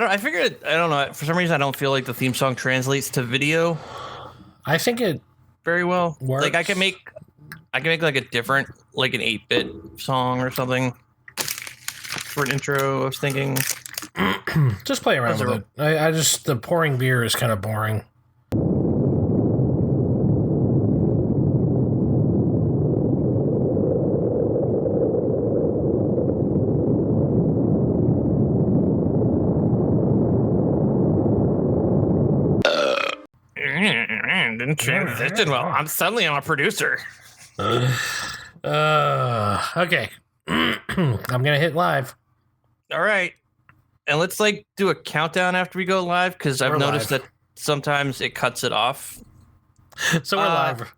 I figured. I don't know. For some reason, I don't feel like the theme song translates to video I think it very well. works. Like I can make like a different, like an 8-bit song or something for an intro. I was thinking. Just play around with it. I just the pouring beer is kind of boring. Didn't transition well. I'm a producer. Okay. I'm gonna hit live. All right, and let's like do a countdown after we go live because I've noticed that sometimes it cuts it off. So we're live.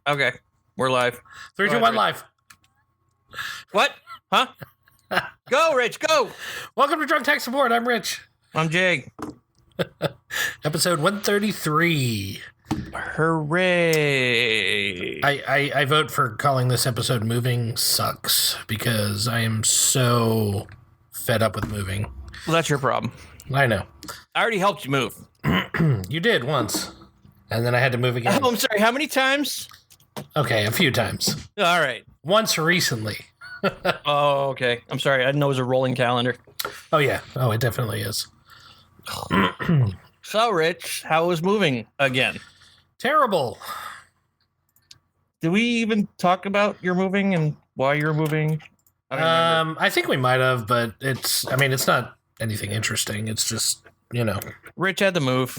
Okay, we're live. 3, 2, 1, live. What? Huh? Go, Rich. Go. Welcome to Drunk Tech Support. I'm Rich. I'm Jay. Episode 133. Hooray! I vote for calling this episode "Moving Sucks" because I am so fed up with moving. Well, that's your problem. I know. I already helped you move. You did once, and then I had to move again. Oh, I'm sorry. How many times? Okay, a few times. All right. Once recently. Oh, okay. I'm sorry. I didn't know it was a rolling calendar. Oh yeah. Oh, it definitely is. So, Rich, how was moving again? Terrible. Did we even talk about your moving and why you're moving? I think we might have, but it's not anything interesting. It's just, Rich had to move.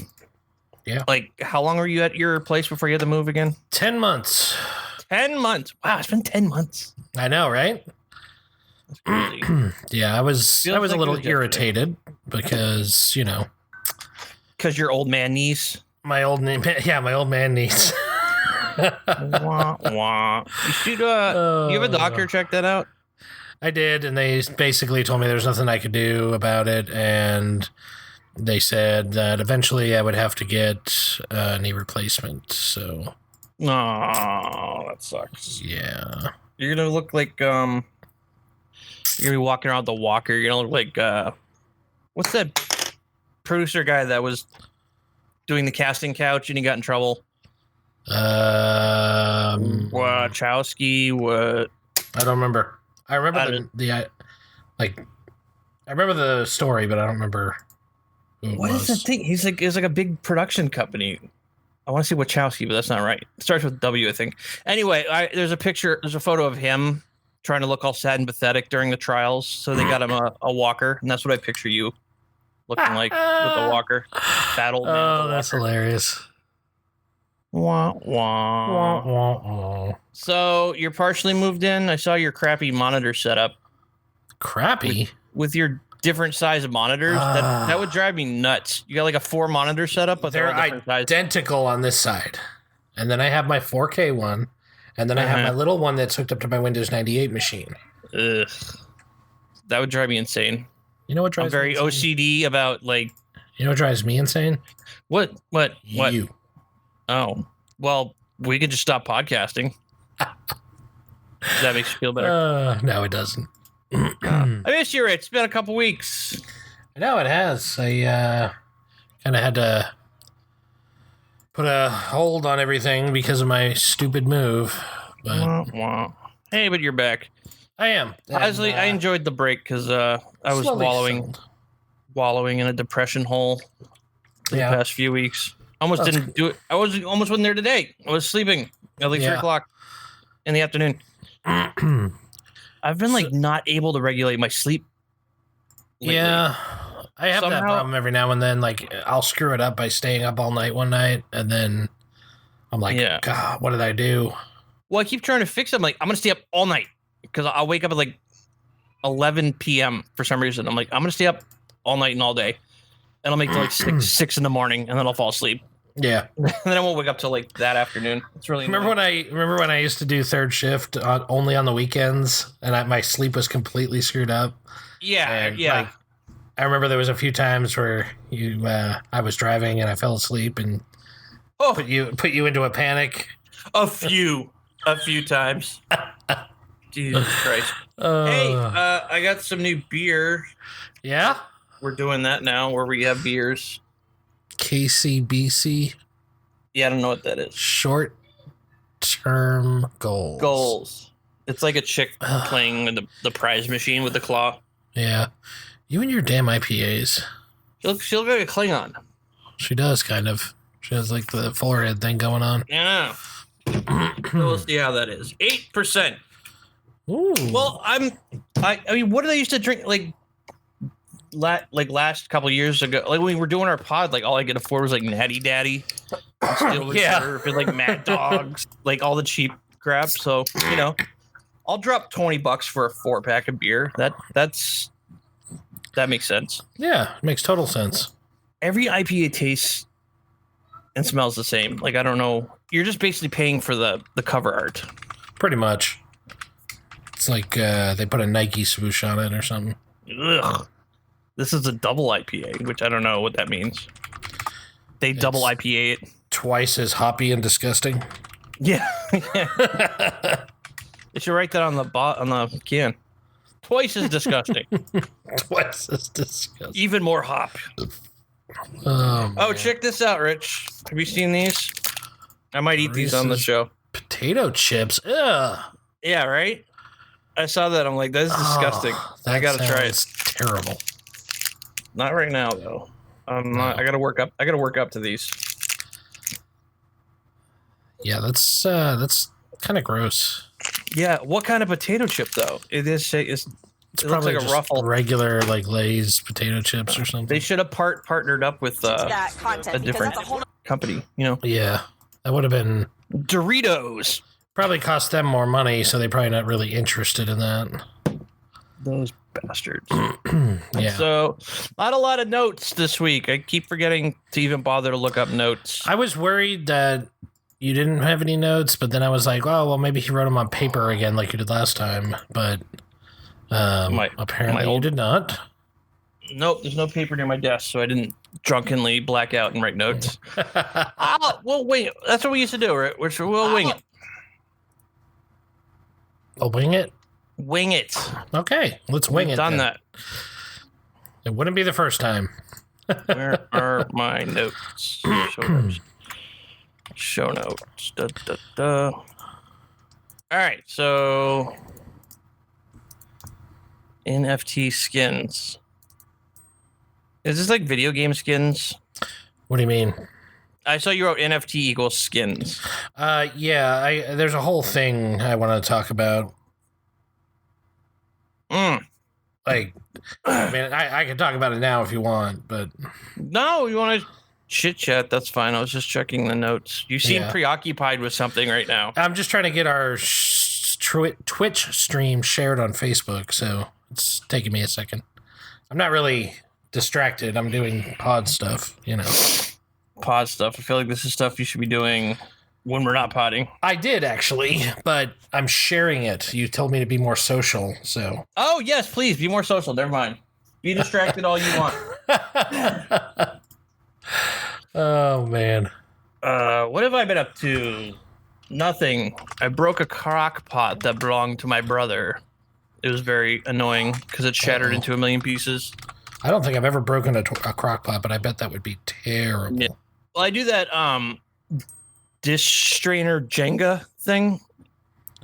Yeah. Like, how long were you at your place before you had to move again? 10 months. 10 months. Wow, it's been 10 months. I know, right? That's crazy. Yeah, I was a like little irritated because, Because your old man niece. my old man niece. Wah, wah. You should, you have a doctor check that out? I did, and they basically told me there's nothing I could do about it, and they said that eventually I would have to get a knee replacement, so... Oh, that sucks. Yeah. You're gonna look like, you're gonna be walking around with the walker. You're gonna look like, what's that producer guy that was doing the casting couch and he got in trouble? Wachowski, what? I don't remember. I remember I remember the story, but I don't remember who it What was. is the thing? It's like a big production company. I want to see Wachowski, but that's not right. It starts with W, I think. Anyway, there's a photo of him trying to look all sad and pathetic during the trials. So they got him a walker, and that's what I picture you looking like with the walker. Fat old man. Oh, that's hilarious. Wah, wah. Wah, wah, wah. So you're partially moved in. I saw your crappy monitor setup. Crappy? With your different size of monitors. That would drive me nuts. You got like a 4 monitor setup, but they're all different sizes. identical on this side. And then I have my 4K one. And then I have my little one that's hooked up to my Windows 98 machine. Ugh. That would drive me insane. You know what drives I'm me very insane? OCD about like... You know what drives me insane? What? You. Oh, well, we could just stop podcasting. That makes you feel better. No, it doesn't. I miss you, Rich. It's been a couple weeks. I know it has. I kind of had to put a hold on everything because of my stupid move. But Wah, wah. Hey, but you're back. I am. Honestly, I enjoyed the break because I was wallowing in a depression hole for the past few weeks. Almost didn't do it. I almost wasn't there today. I was sleeping at like 3 o'clock in the afternoon. I've been like not able to regulate my sleep lately. Yeah, I have that problem every now and then. Like, I'll screw it up by staying up all night one night, and then I'm like, God, what did I do? Well, I keep trying to fix it. I'm like, I'm going to stay up all night because I'll wake up at like 11 p.m. for some reason. I'm like, I'm going to stay up all night and all day. And I'll make till like 6 in the morning, and then I'll fall asleep. Yeah. And then I won't wake up till like that afternoon. It's really remember when I used to do third shift only on the weekends, and my sleep was completely screwed up. Yeah, and, like, I remember there was a few times where I was driving and I fell asleep and put you into a panic. A few times. Jesus Christ. Hey, I got some new beer. Yeah. We're doing that now where we have beers. KCBC. Yeah, I don't know what that is. Short-term goals. Goals. It's like a chick playing with the prize machine with the claw. Yeah. You and your damn IPAs. She looks like a Klingon. She does, kind of. She has like the forehead thing going on. Yeah. So we'll see how that is. 8%. Ooh. Well, I mean, what did I used to drink last couple years ago? Like when we were doing our pod, like all I could afford was like Natty Daddy, Steel Reserve, and like Mad Dogs, like all the cheap crap. So I'll drop $20 for a 4-pack of beer. That makes sense. Yeah, it makes total sense. Every IPA tastes and smells the same. Like, I don't know. You're just basically paying for the cover art. Pretty much. It's like they put a Nike swoosh on it or something. Ugh. This is a double IPA, which I don't know what that means. They double IPA it. Twice as hoppy and disgusting. Yeah. They should write that on the can. Twice as disgusting. Twice as disgusting. Even more hop. Oh, check this out, Rich. Have you seen these? I might eat these on the show. Potato chips. Ugh. Yeah, right? I saw that. I'm like, that's disgusting. I gotta try it. Terrible. Not right now, though. I gotta work up. I gotta work up to these. Yeah, that's kind of gross. Yeah, what kind of potato chip though? It looks like a Ruffle. Regular like Lay's potato chips or something. They should have partnered up with a different company. Yeah, that would have been Doritos. Probably cost them more money, so they're probably not really interested in that. Those bastards. Yeah. So, not a lot of notes this week. I keep forgetting to even bother to look up notes. I was worried that you didn't have any notes, but then I was like, oh, well, maybe he wrote them on paper again like you did last time. But apparently you did not. Nope, there's no paper near my desk, so I didn't drunkenly black out and write notes. We'll wing it. That's what we used to do, right? We'll wing it. I'll wing it? Wing it. Okay, let's wing it. We've done that. It wouldn't be the first time. Where are my notes? Show notes. All right, so NFT skins. Is this like video game skins? What do you mean? I saw you wrote NFT equals skins. Yeah, there's a whole thing I want to talk about. Like, I mean, I can talk about it now if you want, but... No, you want to chit-chat, that's fine. I was just checking the notes. You seem preoccupied with something right now. I'm just trying to get our Twitch stream shared on Facebook, so it's taking me a second. I'm not really distracted. I'm doing pod stuff, Pod stuff. I feel like this is stuff you should be doing when we're not podding. I did, actually, but I'm sharing it. You told me to be more social, so... Oh, yes, please, be more social. Never mind. Be distracted all you want. Oh, man. What have I been up to? Nothing. I broke a crock pot that belonged to my brother. It was very annoying because it shattered into a million pieces. I don't think I've ever broken a crock pot, but I bet that would be terrible. Yeah. Well, I do that dish strainer Jenga thing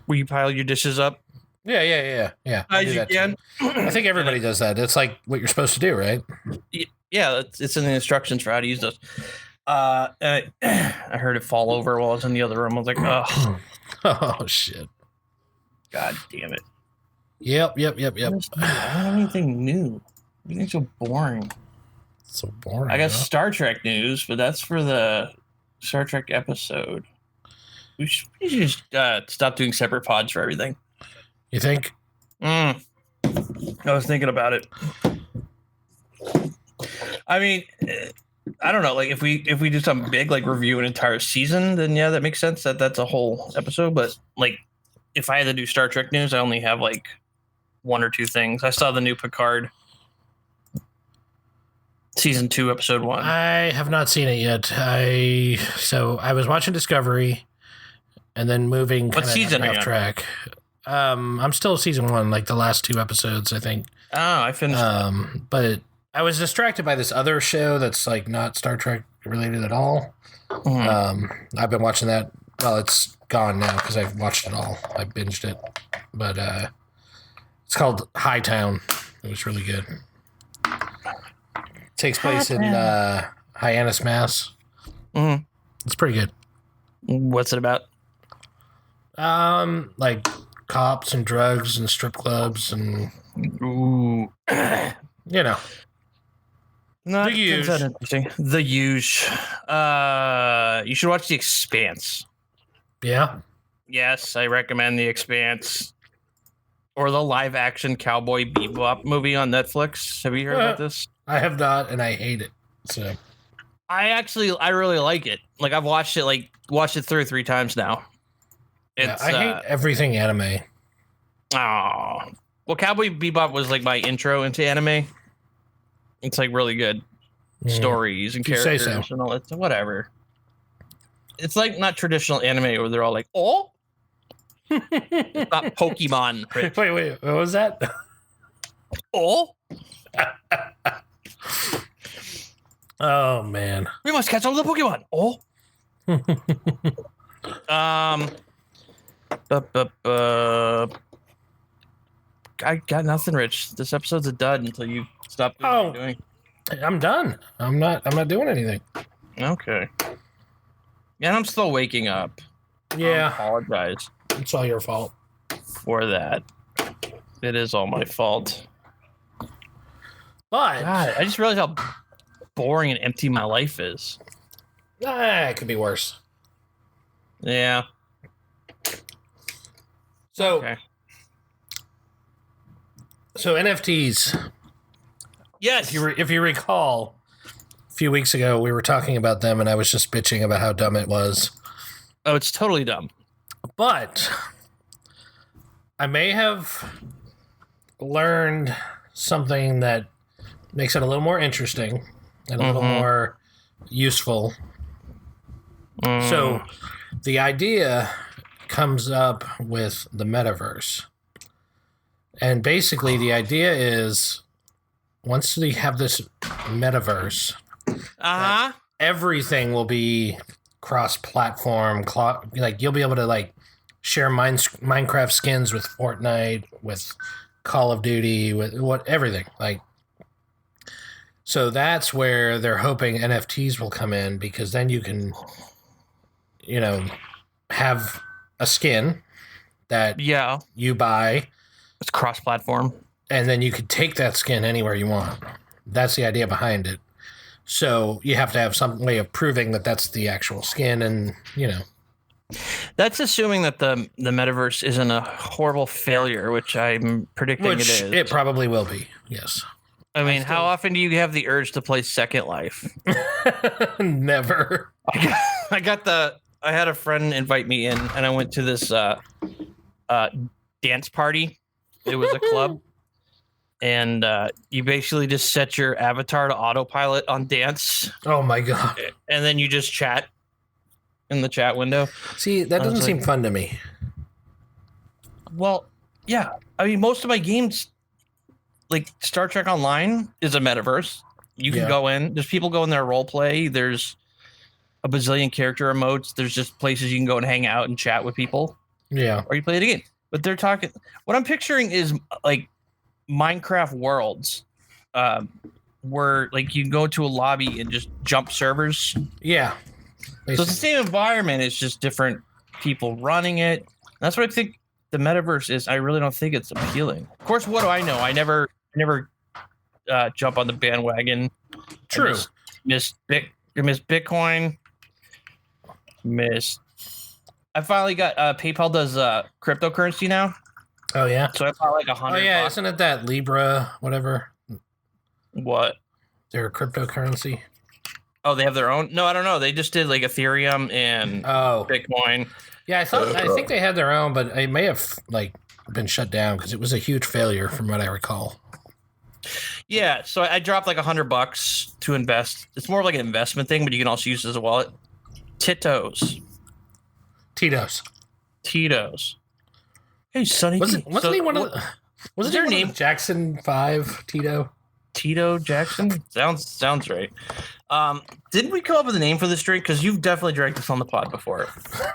where you pile your dishes up. Yeah. As you can. I think everybody does that. It's like what you're supposed to do, right? Yeah, it's in the instructions for how to use those. I heard it fall over while I was in the other room. I was like, oh. Oh, shit. God damn it. Yep. I don't have anything new. Everything's so boring. So boring. I got Star Trek news, but that's for the Star Trek episode. We should just stop doing separate pods for everything. You think? I was thinking about it. I mean, I don't know. Like if we do something big, like review an entire season, then yeah, that makes sense. That's a whole episode. But like, if I had to do Star Trek news, I only have like one or two things. I saw the new Picard. Season 2, episode 1. I have not seen it yet. I was watching Discovery, and then moving. What season off track? I'm still season 1, like the last 2 episodes, I think. Oh, I finished. But I was distracted by this other show that's like not Star Trek related at all. I've been watching that. Well, it's gone now because I've watched it all. I binged it, but it's called Hightown. It was really good. It takes place in Hyannis, Mass. It's pretty good. What's it about? Like cops and drugs and strip clubs and Ooh. you know. No, The huge. Interesting. The huge. You should watch The Expanse. Yeah. Yes, I recommend The Expanse. Or the live-action Cowboy Bebop movie on Netflix. Have you heard about this? I have not, and I hate it. So I really like it. Like I've watched it through 3 times now. It's, I hate everything anime. Oh, well, Cowboy Bebop was like my intro into anime. It's like really good stories and characters and all that. Whatever. It's like not traditional anime where they're all like, oh, it's not Pokemon. Rich. Wait, what was that? Oh, oh man, we must catch all the Pokemon. Oh, I got nothing, Rich. This episode's a dud until you stop doing what you're doing. I'm done. I'm not doing anything. Okay. And I'm still waking up. Yeah. I apologize. It's all your fault. For that. It is all my fault. But God, I just realized how boring and empty my life is. It could be worse. Yeah. So, okay. So NFTs. Yes. If you recall, a few weeks ago we were talking about them, and I was just bitching about how dumb it was. Oh, it's totally dumb. But I may have learned something that makes it a little more interesting and a little more useful. So the idea comes up with the metaverse. And basically the idea is once we have this metaverse, everything will be cross-platform. Like you'll be able to like share Minecraft skins with Fortnite, with Call of Duty, with everything. Like, so that's where they're hoping NFTs will come in, because then you can, have a skin that you buy. It's cross-platform. And then you could take that skin anywhere you want. That's the idea behind it. So you have to have some way of proving that that's the actual skin, and That's assuming that the metaverse isn't a horrible failure, which I'm predicting it is. It probably will be. Yes. I mean, how often do you have the urge to play Second Life? Never. I had a friend invite me in, and I went to this dance party. It was a club. And you basically just set your avatar to autopilot on dance. Oh, my God. And then you just chat in the chat window. See, that doesn't seem fun to me. Well, yeah. I mean, most of my games, like Star Trek Online, is a metaverse. You can go in. There's people go in there role play. There's a bazillion character emotes. There's just places you can go and hang out and chat with people. Yeah. Or you play the game. But they're talking. What I'm picturing is like Minecraft worlds, where like you can go to a lobby and just jump servers. Yeah. Basically. So it's the same environment. It's just different people running it. That's what I think the metaverse is. I really don't think it's appealing. Of course, what do I know? I never jump on the bandwagon. True. Miss Bitcoin. I finally got PayPal does cryptocurrency now. Oh yeah. So I bought like $100. Oh yeah, isn't it that Libra whatever? What? Their cryptocurrency. Oh, they have their own? No, I don't know. They just did like Ethereum and Bitcoin. Yeah, I think they had their own, but it may have like been shut down because it was a huge failure from what I recall. Yeah, so I dropped like $100 to invest. It's more like an investment thing, but you can also use it as a wallet. Tito's. Hey, Sonny. Wasn't he one of the... Was their name Jackson 5 Tito? Tito Jackson? Sounds right. Didn't we come up with a name for this drink? Because you've definitely drank this on the pod before.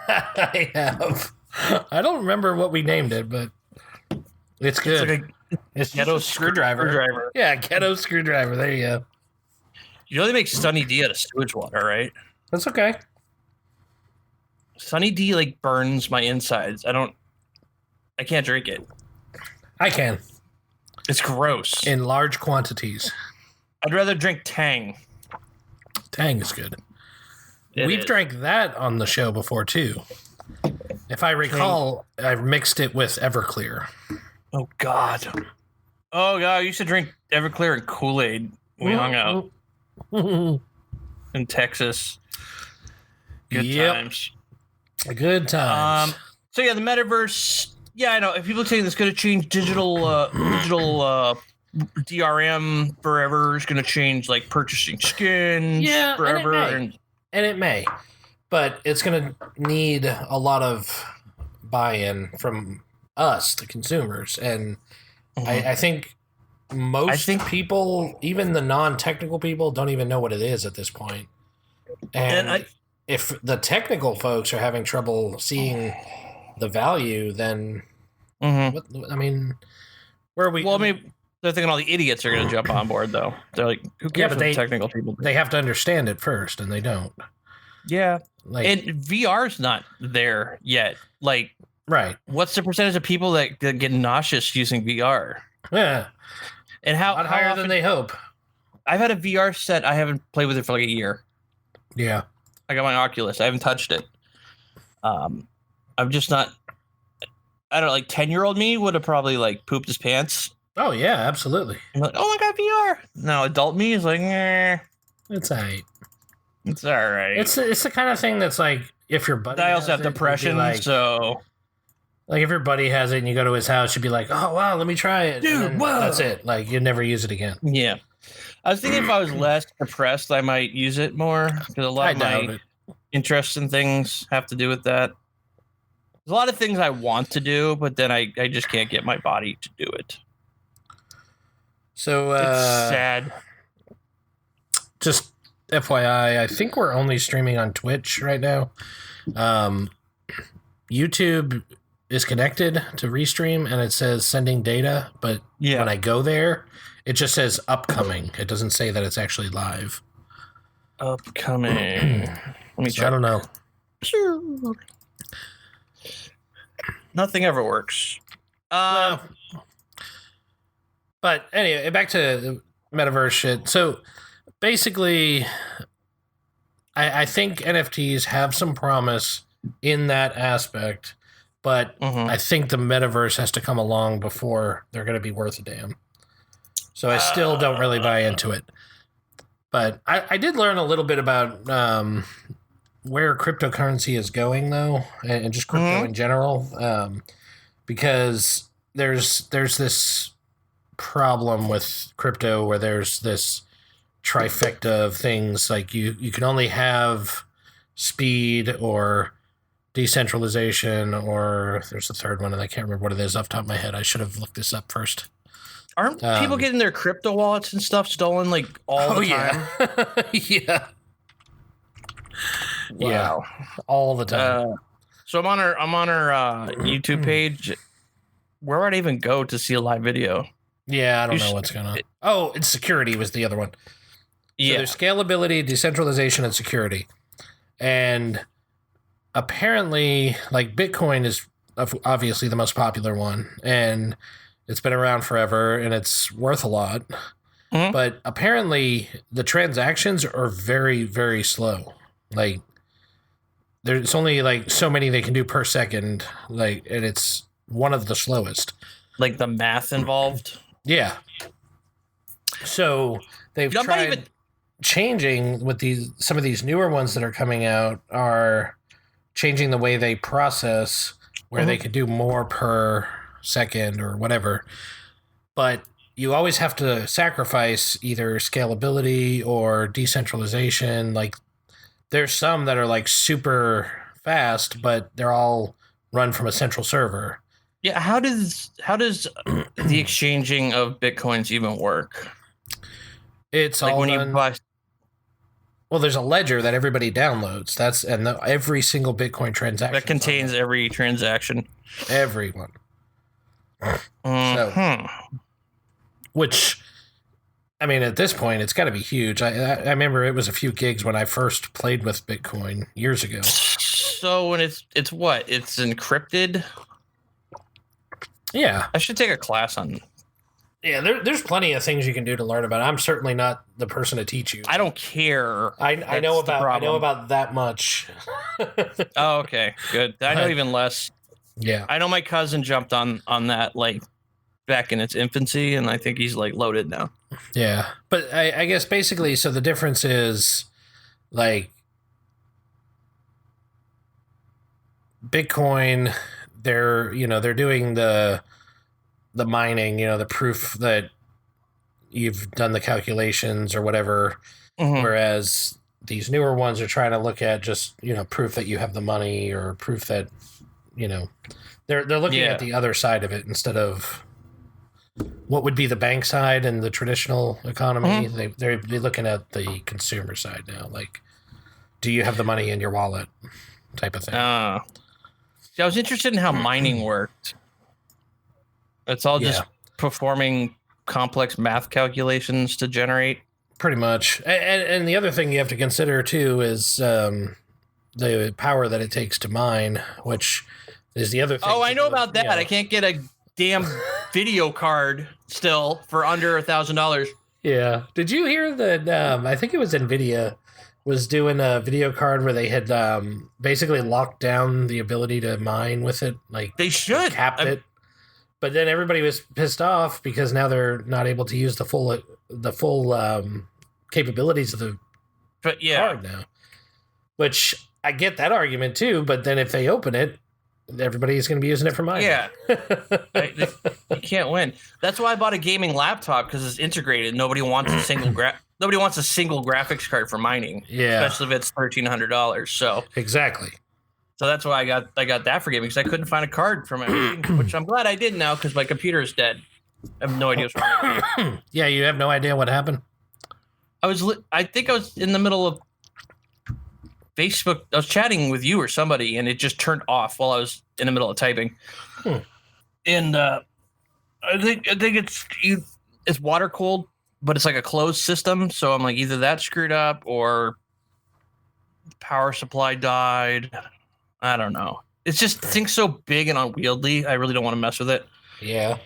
I have. I don't remember what we named it, but it's good. It's ghetto screwdriver. Yeah, ghetto screwdriver. There you go. You know they make Sunny D out of sewage water, right? That's okay. Sunny D like burns my insides. I can't drink it. I can. It's gross. In large quantities. I'd rather drink Tang. Tang is good. We've drank that on the show before, too. If I recall, I mixed it with Everclear. Oh, God. I used to drink Everclear and Kool-Aid when we hung out in Texas. Good times. Good times. So, yeah, the metaverse... Yeah, I know. If people say it's going to change digital DRM forever, it's going to change like purchasing skins forever. And it may. But it's going to need a lot of buy-in from us, the consumers. And I think most people, even the non-technical people, don't even know what it is at this point. And if the technical folks are having trouble seeing the value, then where are we? Well, I mean, they're thinking all the idiots are going to jump on board, though. They're like, who cares what the technical people do? They have to understand it first, and they don't. Yeah. And VR's not there yet. Like, right. What's the percentage of people that get nauseous using VR? Yeah. And how higher than they hope. I've had a VR set. I haven't played with it for like a year. Yeah. I got my Oculus. I haven't touched it. I'm just not. I don't know, like 10-year-old me would have probably like pooped his pants. Oh yeah, absolutely. I'm like, oh, I got VR. No, adult me is like, it's all right. It's all right. It's the kind of thing that's like if your buddy. I also have depression, so like if your buddy has it and you go to his house, you'd be like, oh wow, let me try it, dude. Whoa, that's it. Like you'd never use it again. Yeah, I was thinking if I was less depressed, I might use it more because a lot of my interests and things have to do with that. There's a lot of things I want to do, but then I just can't get my body to do it. So it's sad. Just FYI, I think we're only streaming on Twitch right now. YouTube is connected to Restream, and it says sending data, but when I go there, it just says upcoming. It doesn't say that it's actually live. Upcoming. Let me check. I don't know. Nothing ever works. But anyway, back to metaverse shit. So basically, I think NFTs have some promise in that aspect, but I think the metaverse has to come along before they're going to be worth a damn. So I still don't really buy into it. But I did learn a little bit about where cryptocurrency is going, though, and just crypto in general, because there's this problem with crypto where there's this trifecta of things. Like you can only have speed or decentralization, or there's a third one, and I can't remember what it is off the top of my head. I should have looked this up first. Aren't people getting their crypto wallets and stuff stolen like all the time? Yeah. Wow. Yeah, all the time. So I'm on our YouTube page. Where would I even go to see a live video? Yeah, I don't know what's going on. Oh, it's security was the other one. So there's scalability, decentralization, and security. And apparently, like Bitcoin is obviously the most popular one, and it's been around forever, and it's worth a lot. But apparently, the transactions are very, very slow. Like, there's only like so many they can do per second, like, and it's one of the slowest. Like the math involved. Yeah. So they've tried changing with some of these newer ones that are coming out are changing the way they process, where they could do more per second or whatever. But you always have to sacrifice either scalability or decentralization. Like, there's some that are like super fast, but they're all run from a central server. Yeah, how does the exchanging of Bitcoins even work? It's like all when done. you buy. Well, there's a ledger that everybody downloads. Every single Bitcoin transaction That contains every transaction. Everyone. Mm-hmm. So, which, I mean, at this point, it's got to be huge. I remember it was a few gigs when I first played with Bitcoin years ago. So when it's what? It's encrypted? Yeah. I should take a class on. Yeah, there's plenty of things you can do to learn about it. I'm certainly not the person to teach you. I don't care. I know about that much. Oh, okay, good. I know even less. Yeah, I know my cousin jumped on that like back in its infancy, and I think he's like loaded now. Yeah, but I guess basically, so the difference is like Bitcoin. They're doing the mining, the proof that you've done the calculations or whatever. Mm-hmm. Whereas these newer ones are trying to look at just, proof that you have the money or proof that, they're looking at the other side of it instead of what would be the bank side and the traditional economy. Mm-hmm. They're looking at the consumer side now. Like, do you have the money in your wallet type of thing? I was interested in how mining worked. It's all just performing complex math calculations to generate. Pretty much. And the other thing you have to consider, too, is the power that it takes to mine, which is the other thing. Oh, I know about that. I can't get a damn video card still for under $1,000. Yeah. Did you hear that? I think it was NVIDIA was doing a video card where they had basically locked down the ability to mine with it. Like they should. Capped it. But then everybody was pissed off because now they're not able to use the full capabilities of the card now. Which I get that argument too, but then if they open it, everybody's going to be using it for mining. Yeah, you can't win. That's why I bought a gaming laptop because it's integrated. Nobody wants a single graphics card for mining. Yeah, especially if it's $1,300. So exactly. So that's why I got that for gaming because I couldn't find a card for my machine, which I'm glad I did now because my computer is dead. I have no idea what's wrong with it. Yeah, you have no idea what happened? I think I was in the middle of Facebook. I was chatting with you or somebody, and it just turned off while I was in the middle of typing. And I think it's water cooled, but it's like a closed system. So I'm like, either that screwed up or the power supply died. I don't know. It's just things so big and unwieldy. I really don't want to mess with it. Yeah.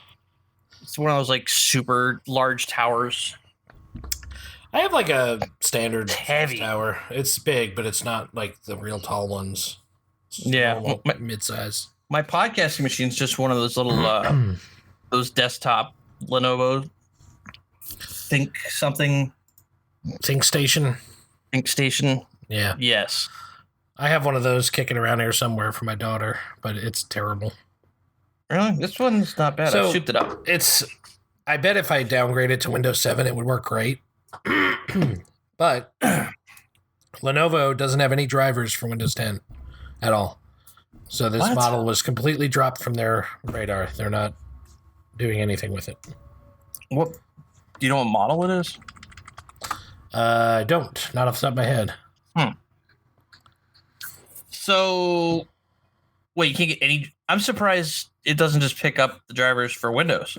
It's one of those like super large towers. I have like a standard heavy tower. It's big, but it's not like the real tall ones. Yeah. Mid-size. My podcasting machine is just one of those little, those desktop Lenovo Think Station. Yeah. Yes. I have one of those kicking around here somewhere for my daughter, but it's terrible. Really? This one's not bad. I souped it up. I bet if I downgrade it to Windows 7, it would work great. But Lenovo doesn't have any drivers for Windows 10 at all. So this model was completely dropped from their radar. They're not doing anything with it. What? Do you know what model it is? I don't. Not off the top of my head. So, wait, you can't get any... I'm surprised it doesn't just pick up the drivers for Windows.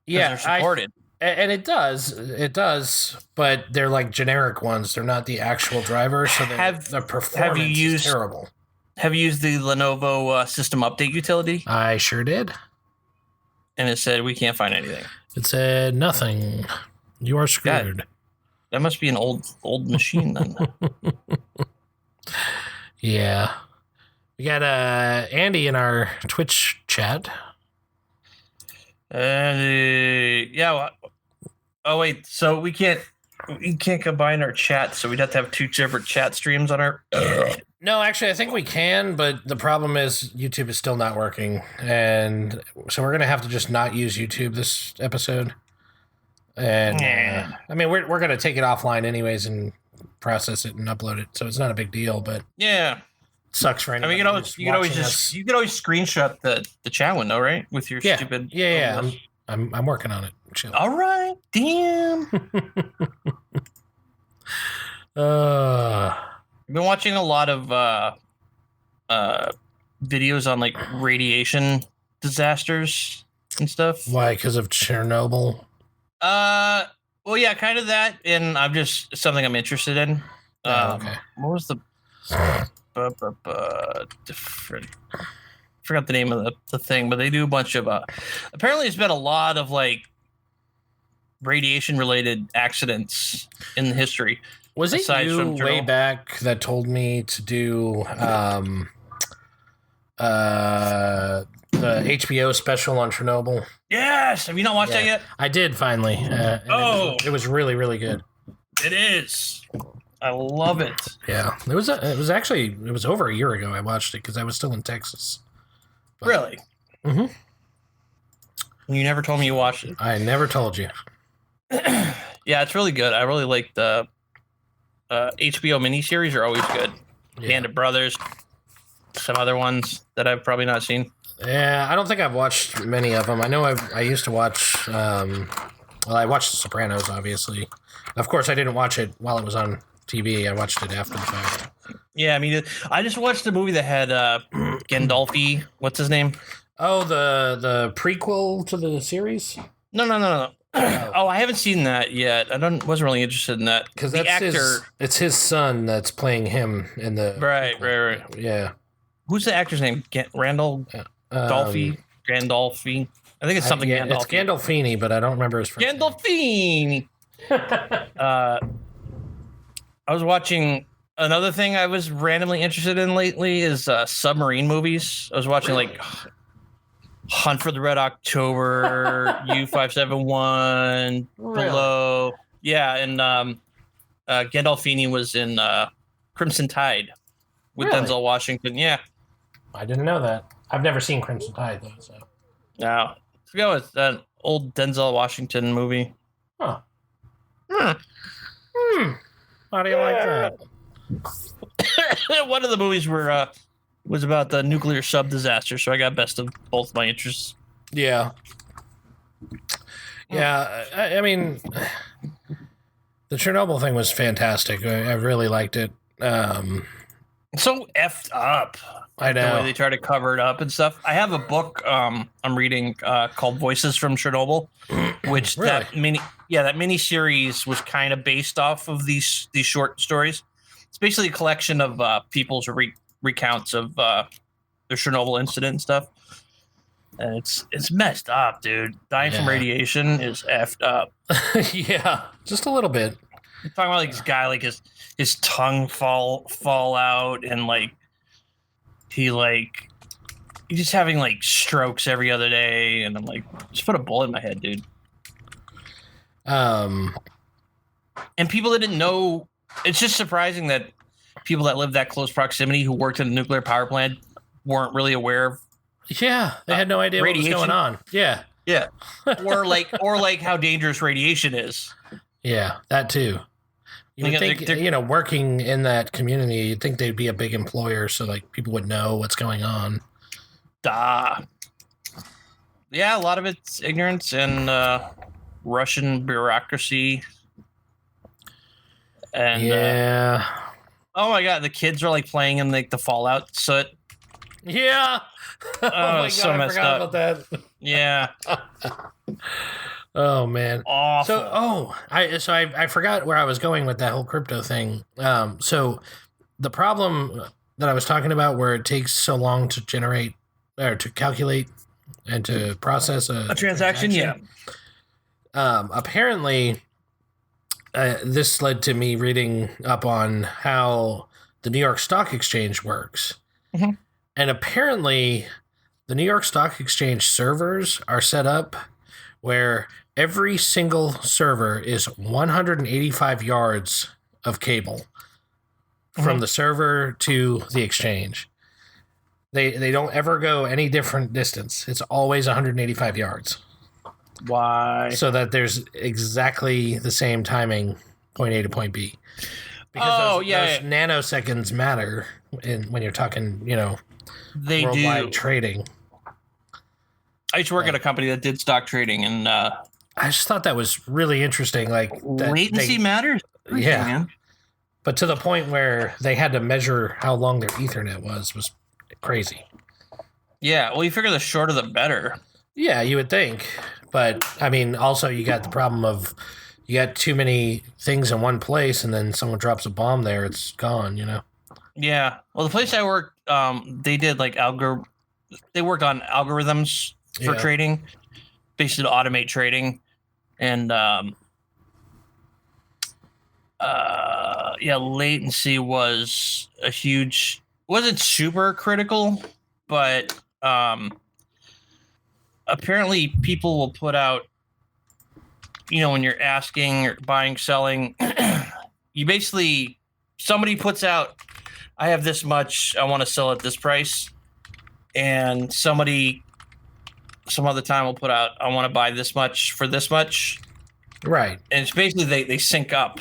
Yeah, they're supported. And it does, but they're like generic ones. They're not the actual drivers, so the performance is terrible. Have you used the Lenovo system update utility? I sure did. And it said, we can't find anything. It said, nothing. You are screwed. That must be an old machine then. Yeah. We got Andy in our Twitch chat. Yeah. Oh wait, so we can't combine our chats, so we'd have to have two different chat streams on our. No, actually, I think we can, but the problem is YouTube is still not working, and so we're gonna have to just not use YouTube this episode. And I mean, we're gonna take it offline anyways and process it and upload it, so it's not a big deal. But yeah, it sucks for anybody. I mean, you could always screenshot the chat window, right? With your stupid. Yeah. I'm working on it chill. All right, damn. I've been watching a lot of videos on like radiation disasters and stuff. Why? Because of Chernobyl? Well, yeah, kind of that, and I'm just something I'm interested in. Okay. What was the different? Forgot the name of the thing, but they do a bunch of. Apparently, there's been a lot of like radiation-related accidents in history. Was it you way back that told me to do the HBO special on Chernobyl? Yes. Have you not watched that yet? I did finally. It was really, really good. It is. I love it. Yeah, it was over a year ago. I watched it because I was still in Texas. But, really? Mm-hmm. You never told me you watched it. I never told you. Yeah, it's really good. I really like the HBO miniseries are always good. Yeah. Band of Brothers, some other ones that I've probably not seen. Yeah, I don't think I've watched many of them. I know I used to watch. I watched The Sopranos, obviously. Of course, I didn't watch it while it was on TV. I watched it after the fact. Yeah, I mean, I just watched the movie that had Gandolfi. What's his name? Oh, the prequel to the series? No. Oh, I haven't seen that yet. Wasn't really interested in that because the actor. It's his son that's playing him in the right. Yeah. Who's the actor's name? Randall Dolphy. Gandolfi. I think it's something. Gandolfi. It's Gandolfini, but I don't remember his first name. Gandolfini. I was watching another thing I was randomly interested in lately is submarine movies. I was watching like Hunt for the Red October, U-571, really? Below. Yeah, and Gandolfini was in Crimson Tide with Denzel Washington. Yeah. I didn't know that. I've never seen Crimson Tide, though. So. No. Let's go with that old Denzel Washington movie. Huh. How do you like that? One of the movies was about the nuclear sub disaster, so I got best of both my interests. Yeah. Yeah, I mean, the Chernobyl thing was fantastic. I really liked it. So effed up. I know. The way they try to cover it up and stuff. I have a book I'm reading called Voices from Chernobyl, which really? that mini series was kind of based off of these short stories. It's basically a collection of people's recounts of the Chernobyl incident and stuff. And it's messed up, dude. Dying from radiation is effed up. Yeah, just a little bit. I'm talking about like this guy, like his tongue fall out, and like he's just having like strokes every other day, and I'm like, just put a bullet in my head, dude. And people that didn't know, it's just surprising that people that lived that close proximity who worked in a nuclear power plant weren't really aware of. Yeah, they had no idea radiation. What was going on. Yeah. or like how dangerous radiation is. Yeah, that too. You would think, working in that community, you'd think they'd be a big employer, so like people would know what's going on. Yeah, a lot of it's ignorance and Russian bureaucracy. And oh my god, the kids are like playing in like the Fallout soot. Yeah. Oh my god, so I forgot about that. Yeah. Oh man. Awful. So I forgot where I was going with that whole crypto thing. So the problem that I was talking about, where it takes so long to generate or to calculate and to process a transaction. Yeah. Apparently, this led to me reading up on how the New York Stock Exchange works. Mm-hmm. And apparently, the New York Stock Exchange servers are set up where every single server is 185 yards of cable from the server to the exchange. They don't ever go any different distance. It's always 185 yards. Why? So that there's exactly the same timing, point A to point B. Because those nanoseconds matter when you're talking, they worldwide do trading. I used to work at a company that did stock trading, and I just thought that was really interesting. Like that latency matters. Yeah, man. But to the point where they had to measure how long their Ethernet was crazy. Yeah, well, you figure the shorter the better. Yeah, you would think. But, I mean, also you got the problem of you got too many things in one place and then someone drops a bomb there, it's gone, you know? Yeah. Well, the place I worked, they did like they worked on algorithms for trading, basically to automate trading. And, latency was wasn't super critical, but apparently people will put out, when you're asking or buying, selling, somebody puts out, I have this much, I want to sell at this price. And some other time will put out, I want to buy this much for this much. Right. And it's basically they sync up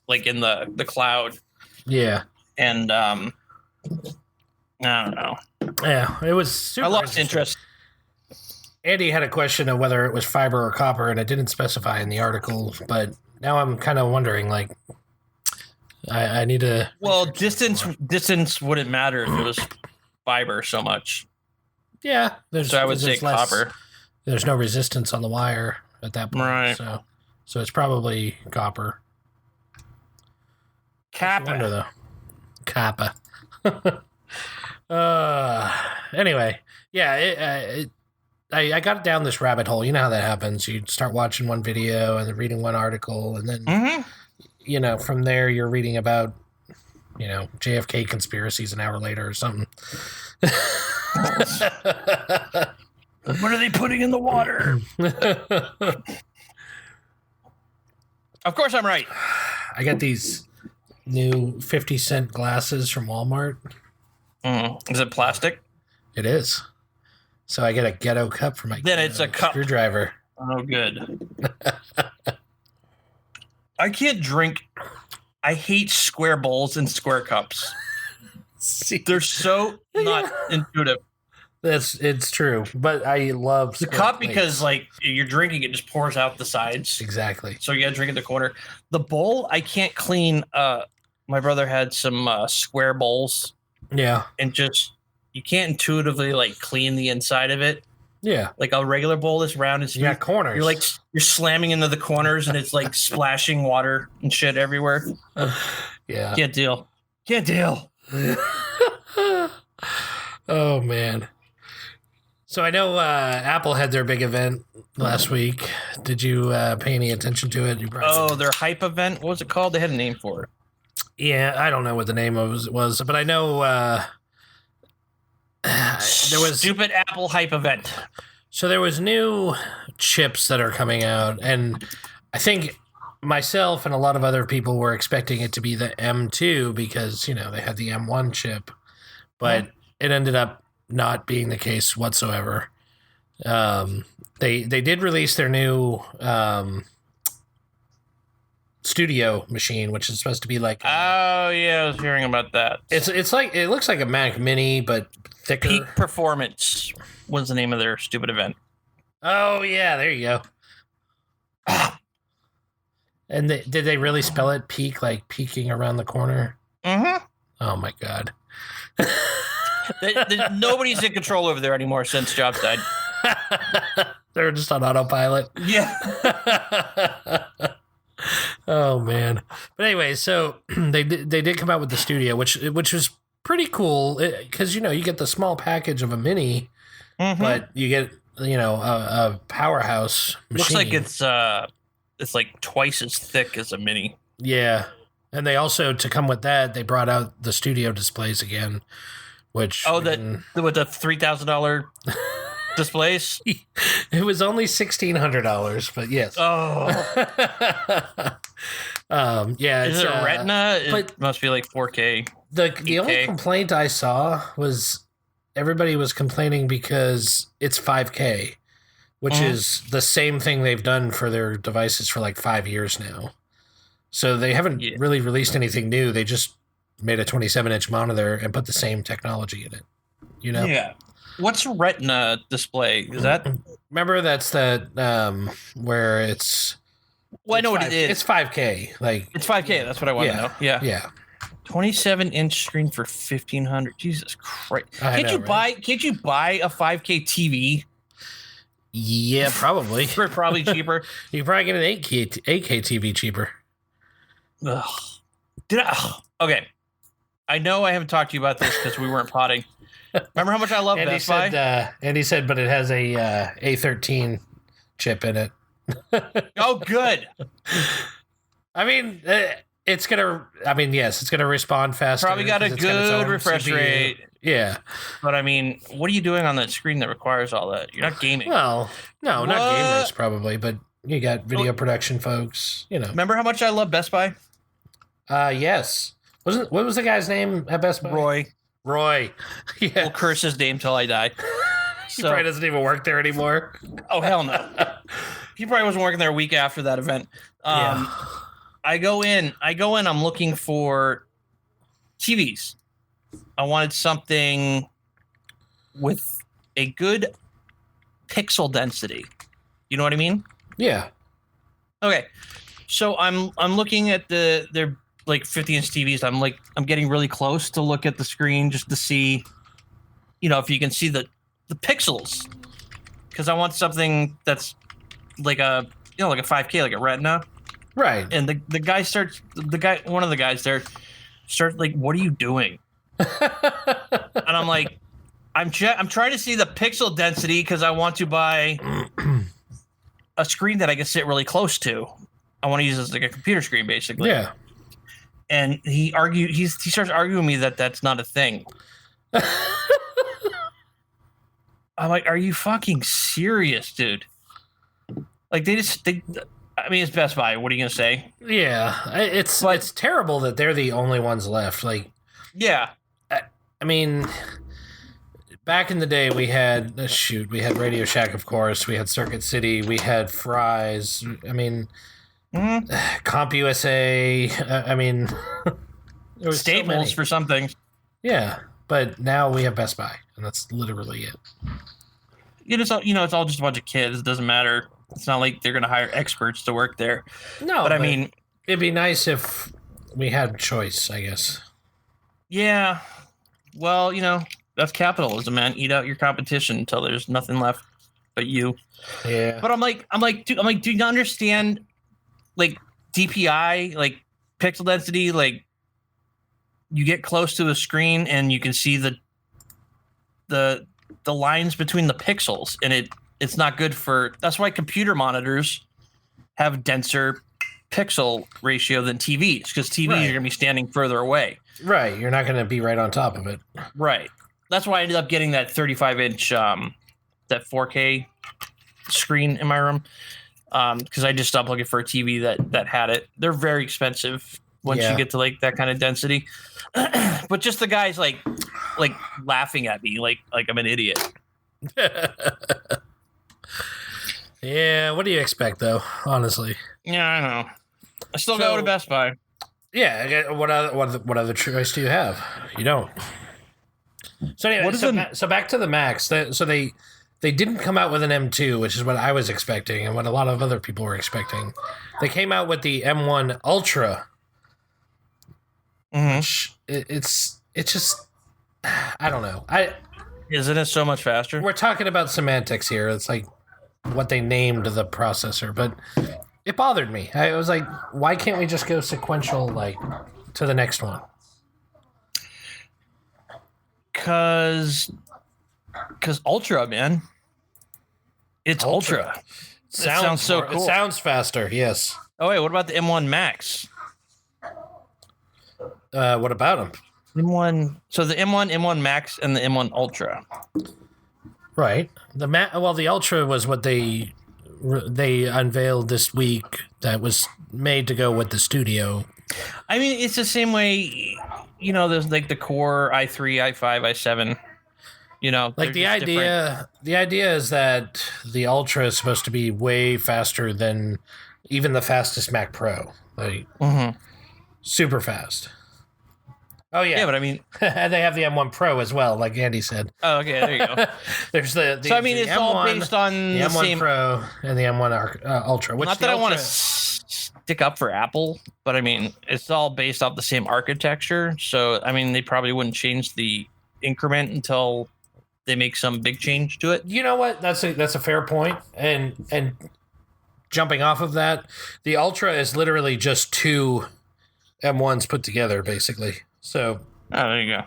like in the cloud. Yeah. And I don't know. Yeah, it was super I lost interest. Andy had a question of whether it was fiber or copper, and it didn't specify in the article, but now I'm kind of wondering, like, I need to... Well, distance wouldn't matter if it was fiber so much. Yeah. So I would say copper. There's no resistance on the wire at that point. Right. So it's probably copper. Kappa. Kappa. Anyway, yeah, I got down this rabbit hole. You know how that happens. You start watching one video and then reading one article, and then, from there you're reading about, JFK conspiracies an hour later or something. What are they putting in the water? Of course I'm right. I got these new 50-cent glasses from Walmart. Is it plastic? It is. So I get a ghetto cup for my it's a cup screwdriver. Oh, good. I can't drink. I hate square bowls and square cups. See, they're so not intuitive. It's true, but I love the cup because like you're drinking, it just pours out the sides. Exactly. So you gotta drink in the corner. The bowl I can't clean. My brother had some square bowls. Yeah. And just you can't intuitively like clean the inside of it. Yeah. Like a regular bowl is round and smooth. You got corners. You're slamming into the corners and it's like splashing water and shit everywhere. Yeah. Can't deal. Oh man. So I know Apple had their big event last week. Did you pay any attention to it? Their hype event. What was it called? They had a name for it. Yeah, I don't know what the name was, but I know there was stupid Apple hype event. So there was new chips that are coming out, and I think myself and a lot of other people were expecting it to be the M2 because, they had the M1 chip, but it ended up not being the case whatsoever. They did release their new studio machine, which is supposed to be like I was hearing about that. It's like it looks like a Mac Mini but thicker. Peak Performance was the name of their stupid event. Oh yeah, there you go. And did they really spell it peak, like peeking around the corner? Mm-hmm. Oh my god. Nobody's in control over there anymore since Jobs died. They're just on autopilot. Yeah. Oh man. But anyway, so they did come out with the studio, which was pretty cool because you get the small package of a mini, but you get a powerhouse machine. Looks like it's like twice as thick as a mini. Yeah, and they also, to come with that, they brought out the studio displays again, which with the $3,000 displays. It was only $1,600, but yes. Oh. Yeah. Is it Retina? It must be like 4K. The only complaint I saw was everybody was complaining because it's 5K, which is the same thing they've done for their devices for like 5 years now. So they haven't really released anything new. They just made a 27-inch monitor and put the same technology in it. Yeah. What's Retina display? Is that? Remember, that's that where it's. Well, I know what it is. It's 5K. Like it's 5K. That's what I want to know. Yeah. Yeah. 27-inch screen for $1,500. Jesus Christ! Can't you buy a 5K TV? Yeah, probably. For probably cheaper. You probably get an 8K TV cheaper. Ugh. Okay. I know I haven't talked to you about this because we weren't potting. Remember how much I love Best Buy? Andy said, but it has a A13 chip in it. Oh, good. I mean, it's gonna respond faster. Probably got a good refresh rate. Yeah. But I mean, what are you doing on that screen that requires all that? You're not gaming. Well, no, not gamers probably, but you got video production folks, Remember how much I love Best Buy? Yes. What was the guy's name at Best Buy? Roy. Yeah. We'll curse his name till I die. He probably doesn't even work there anymore. Oh, hell no. He probably wasn't working there a week after that event. I go in, I'm looking for TVs. I wanted something with a good pixel density. You know what I mean? Yeah. Okay. So I'm looking at their like 50-inch TVs. I'm getting really close to look at the screen just to see, if you can see the pixels, because I want something that's like a 5K, like a Retina. Right. And one of the guys there starts like, what are you doing? And I'm like, I'm trying to see the pixel density because I want to buy a screen that I can sit really close to. I want to use it as like a computer screen, basically. Yeah. And he starts arguing with me that that's not a thing. I'm like, are you fucking serious, dude? Like it's Best Buy. What are you gonna say? Yeah, it's terrible that they're the only ones left. Like, yeah, I mean, back in the day, we had Radio Shack, of course. We had Circuit City. We had Fry's. I mean, CompUSA. I mean, there was Staples for some things. Yeah, but now we have Best Buy, and that's literally it. It's all just a bunch of kids. It doesn't matter. It's not like they're going to hire experts to work there. No, but I mean, it'd be nice if we had choice, I guess. Yeah. Well, that's capitalism, man. Eat out your competition until there's nothing left but you. Yeah. But I'm like, do you understand, like, DPI, like pixel density? Like, you get close to the screen and you can see the lines between the pixels, and it's not good for. That's why computer monitors have denser pixel ratio than TVs, because TVs are going to be standing further away. Right. You're not going to be right on top of it. Right. That's why I ended up getting that 35-inch, that 4K screen in my room, because I just stopped looking for a TV that had it. They're very expensive once you get to like that kind of density. But just the guys like laughing at me like I'm an idiot. Yeah, what do you expect though? Honestly. Yeah, I know. I still go to Best Buy. Yeah. What other choice do you have? You don't. So anyway, so back to the Macs. So they didn't come out with an M2, which is what I was expecting and what a lot of other people were expecting. They came out with the M1 Ultra. Mm-hmm. It's just, I don't know. Isn't it so much faster? We're talking about semantics here. It's like what they named the processor, but it bothered me. I was like, why can't we just go sequential, like, to the next one? Because Ultra, man. It's Ultra. Sounds so cool. It sounds faster, yes. Oh, wait, what about the M1 Max? What about them? M1. So the M1 Max, and the M1 Ultra. Right. The Ultra was what they unveiled this week. That was made to go with the Studio. I mean, it's the same way. There's like the Core i3, i5, i7. Like the idea. The idea is that the Ultra is supposed to be way faster than even the fastest Mac Pro. Like super fast. Oh yeah, Yeah, but I mean, and they have the M1 Pro as well, like Andy said. oh, okay, there you go. There's the So I mean, it's M1, all based on the the M1 same. Pro and the M1 Ultra. Which Not that I want to stick up for Apple, but I mean, it's all based off the same architecture. So I mean, they probably wouldn't change the increment until they make some big change to it. You know what? That's a fair point. And jumping off of that, the Ultra is literally just two M1s put together, basically. So, oh, there you go.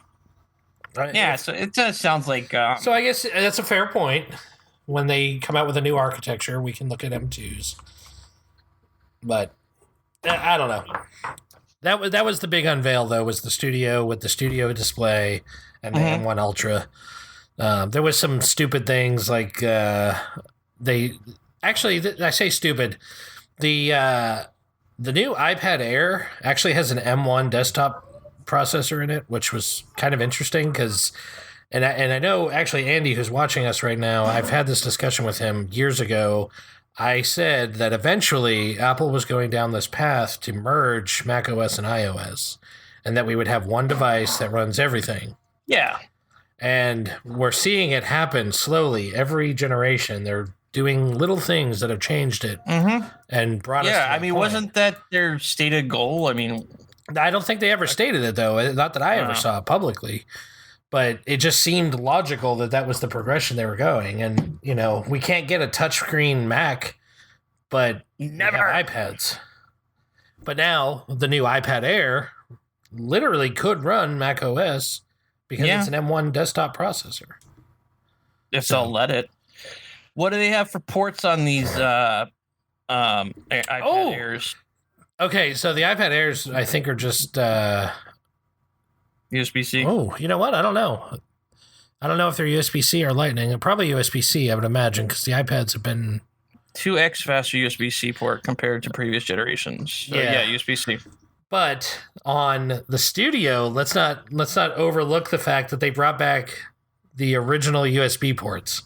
Yeah, so it sounds like. So I guess that's a fair point. When they come out with a new architecture, we can look at M2s. But I don't know. That was the big unveil, though, was the studio with the studio display and the M1 Ultra. There was some stupid things like they actually. I say stupid. The new iPad Air actually has an M1 desktop processor in it, which was kind of interesting because, and I know actually Andy, who's watching us right now, I've had this discussion with him years ago. I said that eventually Apple was going down this path to merge macOS and iOS, and that we would have one device that runs everything. Yeah. And we're seeing it happen slowly every generation. They're doing little things that have changed it and brought us to that point. Wasn't that their stated goal? I mean, I don't think they ever stated it, though. Not that I ever saw publicly. But it just seemed logical that was the progression they were going. And, you know, we can't get a touchscreen Mac, but never have iPads. But now the new iPad Air literally could run Mac OS because it's an M1 desktop processor. If they'll let it. What do they have for ports on these iPad Airs? Okay, so the iPad Airs, I think, are just... USB-C? Oh, you know what? I don't know. I don't know if they're USB-C or Lightning. Probably USB-C, I would imagine, because the iPads have been 2x faster USB-C port compared to previous generations. So, yeah, USB-C. But on the Studio, let's not overlook the fact that they brought back the original USB ports.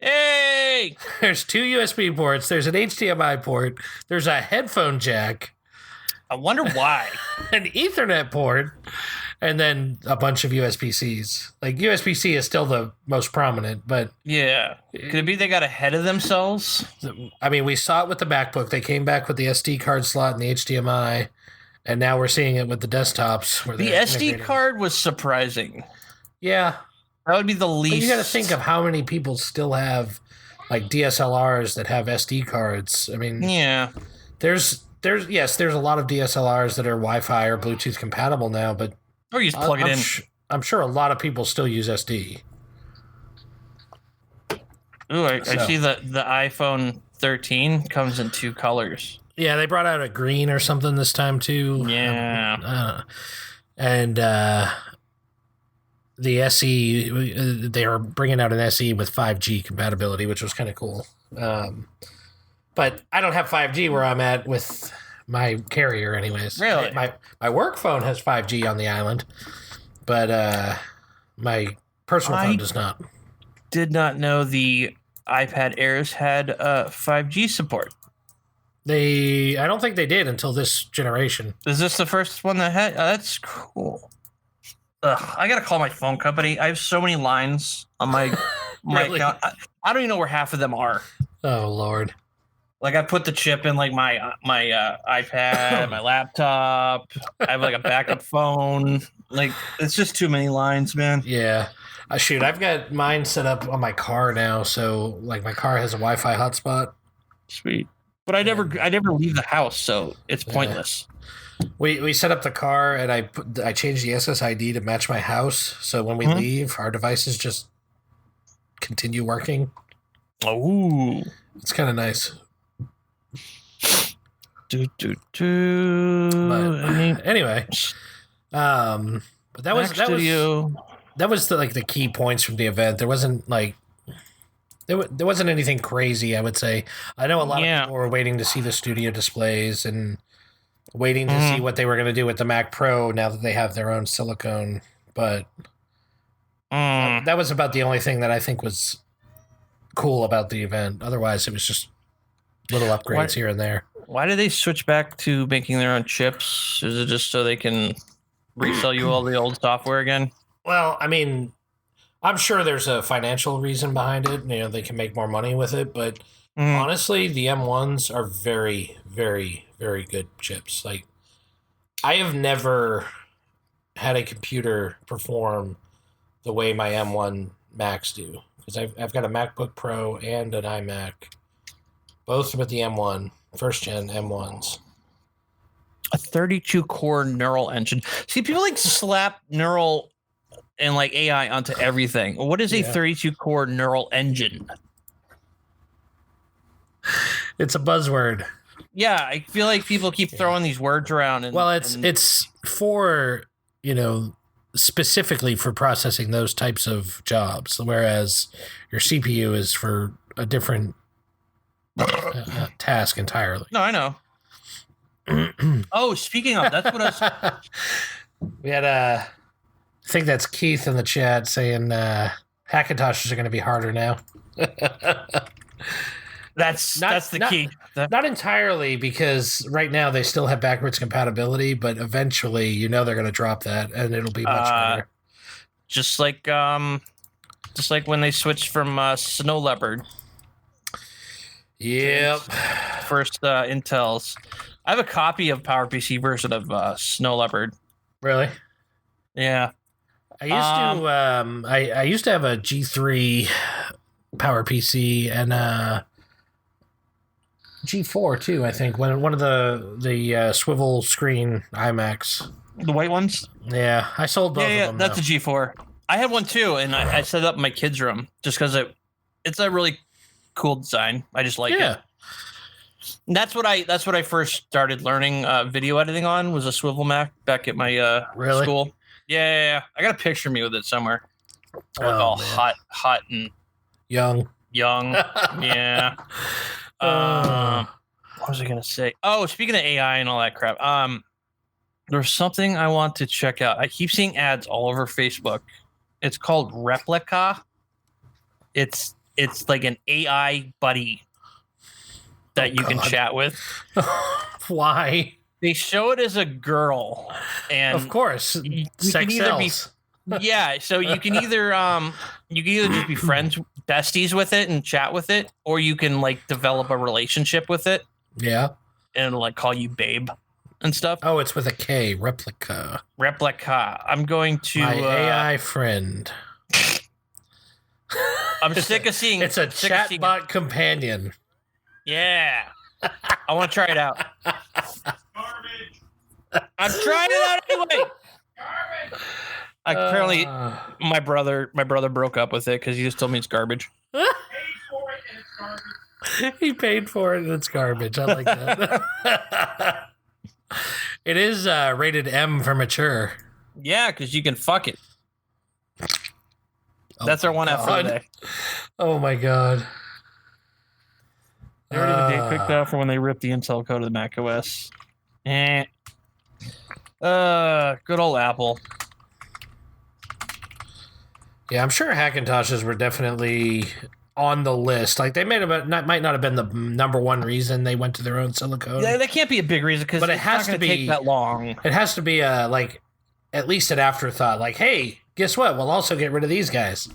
Hey! There's two USB ports. There's an HDMI port. There's a headphone jack. I wonder why. An Ethernet port. And then a bunch of USB-Cs. Like, USB-C is still the most prominent, but... Yeah. Could it be they got ahead of themselves? I mean, we saw it with the MacBook. They came back with the SD card slot and the HDMI, and now we're seeing it with the desktops. Where the SD card was surprising. Yeah. That would be the least... But you got to think of how many people still have, like, DSLRs that have SD cards. I mean... Yeah. There's a lot of DSLRs that are Wi-Fi or Bluetooth compatible now, but... Or you just plug it in. I'm sure a lot of people still use SD. Ooh, I see the iPhone 13 comes in two colors. Yeah, they brought out a green or something this time too. Yeah. And the SE, they are bringing out an SE with 5G compatibility, which was kind of cool. But I don't have 5G where I'm at with my carrier anyways. Really? My work phone has 5G on the island, but my personal phone does not. Did not know the iPad Airs had 5G support. I don't think they did until this generation. Is this the first one that had? That's cool. I gotta call my phone company. I have so many lines on my Really? account. I don't even know where half of them are. Oh Lord. Like, I put the chip in, like, my iPad, my laptop. I have, like, a backup phone. Like, it's just too many lines, man. Yeah. Shoot, I've got mine set up on my car now, so, like, my car has a Wi-Fi hotspot. Sweet. But I never leave the house, so it's pointless. We set up the car, and I changed the SSID to match my house, so when we leave, our devices just continue working. Oh. It's kind of nice. But anyway, but that was the key points from the event. There wasn't like there wasn't anything crazy, I would say. I know a lot of people were waiting to see the studio displays and waiting to see what they were going to do with the Mac Pro now that they have their own silicone. But that was about the only thing that I think was cool about the event. Otherwise, it was just little upgrades here and there. Why did they switch back to making their own chips? Is it just so they can resell you all the old software again? Well, I mean, I'm sure there's a financial reason behind it. You know, they can make more money with it, but honestly, the M1s are very, very, very good chips. Like, I have never had a computer perform the way my M1 Macs do, because I've got a MacBook Pro and an iMac, both with the M1, first gen M1s. A 32 core neural engine. See, people like slap neural and like AI onto everything. What is a 32 core neural engine? It's a buzzword. Yeah, I feel like people keep throwing these words around. It's for, you know, specifically for processing those types of jobs, whereas your CPU is for a different task entirely. No, I know. Oh, speaking of, that's what I was... We had I think that's Keith in the chat saying Hackintoshes are going to be harder now. That's the key. Not entirely, because right now they still have backwards compatibility, but eventually, you know, they're going to drop that, and it'll be much harder. Just like when they switched from Snow Leopard. Yep. First Intels. I have a copy of PowerPC version of Snow Leopard. Really? Yeah. I used to have a G3 PowerPC and G4 too. I think one of the swivel screen iMacs. The white ones. Yeah, I sold both of them. That's a G4. I had one too, and I set it up in my kids' room just because it's a really cool design. I just like it. And that's what I first started learning video editing on, was a swivel Mac back at my school. Yeah. I got a picture of me with it somewhere. I look all hot and young. Yeah. What was I gonna say? Oh, speaking of AI and all that crap, there's something I want to check out. I keep seeing ads all over Facebook. It's called Replica. It's like an AI buddy that you can chat with. Why? They show it as a girl, and of course, sex sells. Yeah, so you can either just be friends, besties with it and chat with it, or you can like develop a relationship with it. Yeah. And it'll like call you babe and stuff. Oh, it's with a K, Replica. I'm going to my AI friend. I'm sick of seeing it's a chatbot companion. Yeah. I want to try it out. Garbage. I'm trying it out anyway. Garbage. Apparently, my brother broke up with it because he just told me it's garbage. He paid for it and it's garbage. I like that. It is rated M for mature. Yeah, because you can fuck it. That's our one F for the day. Oh my god. They already have a date picked out for when they rip the Intel code of the Mac OS. Good old Apple. Yeah, I'm sure Hackintoshes were definitely on the list. Like, they might not have been the number one reason they went to their own silicone. Yeah, that can't be a big reason, because it has to take that long. It has to be like at least an afterthought. Like, hey, guess what? We'll also get rid of these guys.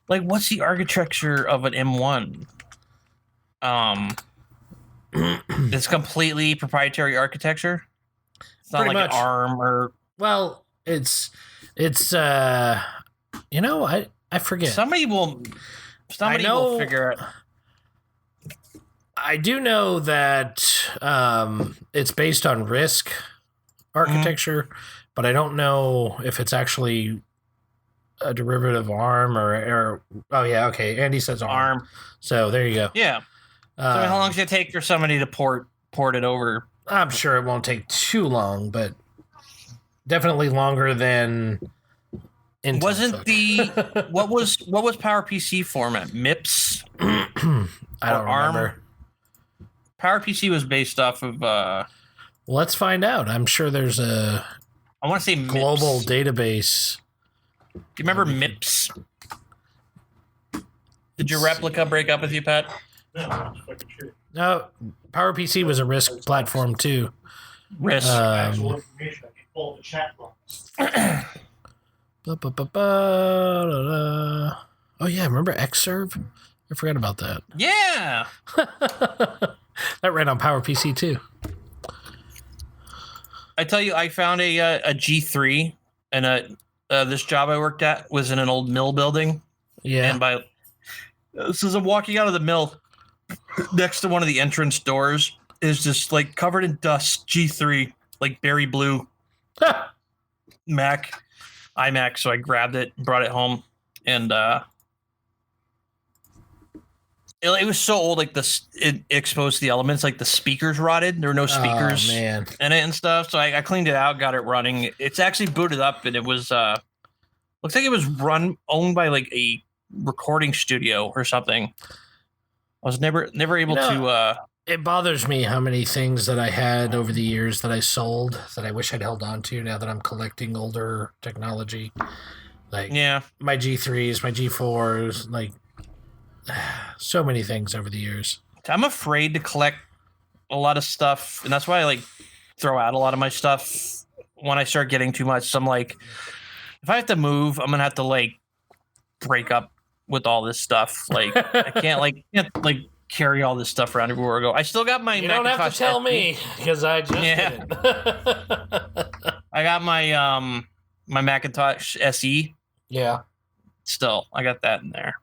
Like, what's the architecture of an M1? It's completely proprietary architecture. It's not pretty like much. An ARM or... Well, it's I forget. Somebody will figure it. I do know that it's based on RISC architecture, but I don't know if it's actually a derivative of ARM or oh yeah, okay. Andy says ARM. So there you go. Yeah. So how long does it take for somebody to port it over? I'm sure it won't take too long, but definitely longer than Intel. Wasn't the what was PowerPC format? MIPS? I don't remember. PowerPC was based off of let's find out. I'm sure there's a I want to say global MIPS. database. Do you remember MIPS? Did your Replica break up with you, Pat? No, PowerPC was a RISC platform too. RISC. pull the chat box. Oh yeah, remember Xserve? I forgot about that. Yeah. That ran on PowerPC too. I tell you, I found a G3, and this job I worked at was in an old mill building. Yeah. And as I'm walking out of the mill, next to one of the entrance doors is just like covered in dust G3, like berry blue iMac. So I grabbed it, brought it home, and it was so old, like it exposed the elements, like the speakers rotted. There were no speakers in it and stuff. So I cleaned it out, got it running. It's actually booted up, and it was looks like it was owned by like a recording studio or something. I was never able to. It bothers me how many things that I had over the years that I sold that I wish I'd held on to now that I'm collecting older technology. Like my G3s, my G4s, like so many things over the years. I'm afraid to collect a lot of stuff, and that's why I like throw out a lot of my stuff when I start getting too much. So I'm like, if I have to move, I'm gonna have to like break up with all this stuff. Like I can't carry all this stuff around everywhere I go. I still got my. You don't have to tell me because I just did it. I got my my Macintosh SE. Yeah. Still, I got that in there,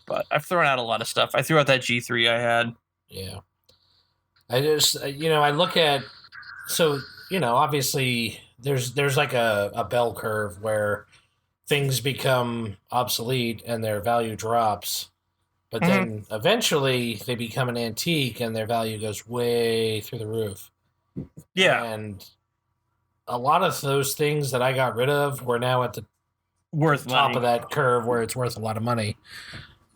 but I've thrown out a lot of stuff. I threw out that G3 I had. Yeah. I just I look at obviously there's like a bell curve where things become obsolete and their value drops. But then eventually they become an antique and their value goes way through the roof. Yeah. And a lot of those things that I got rid of were now at the top of that curve where it's worth a lot of money.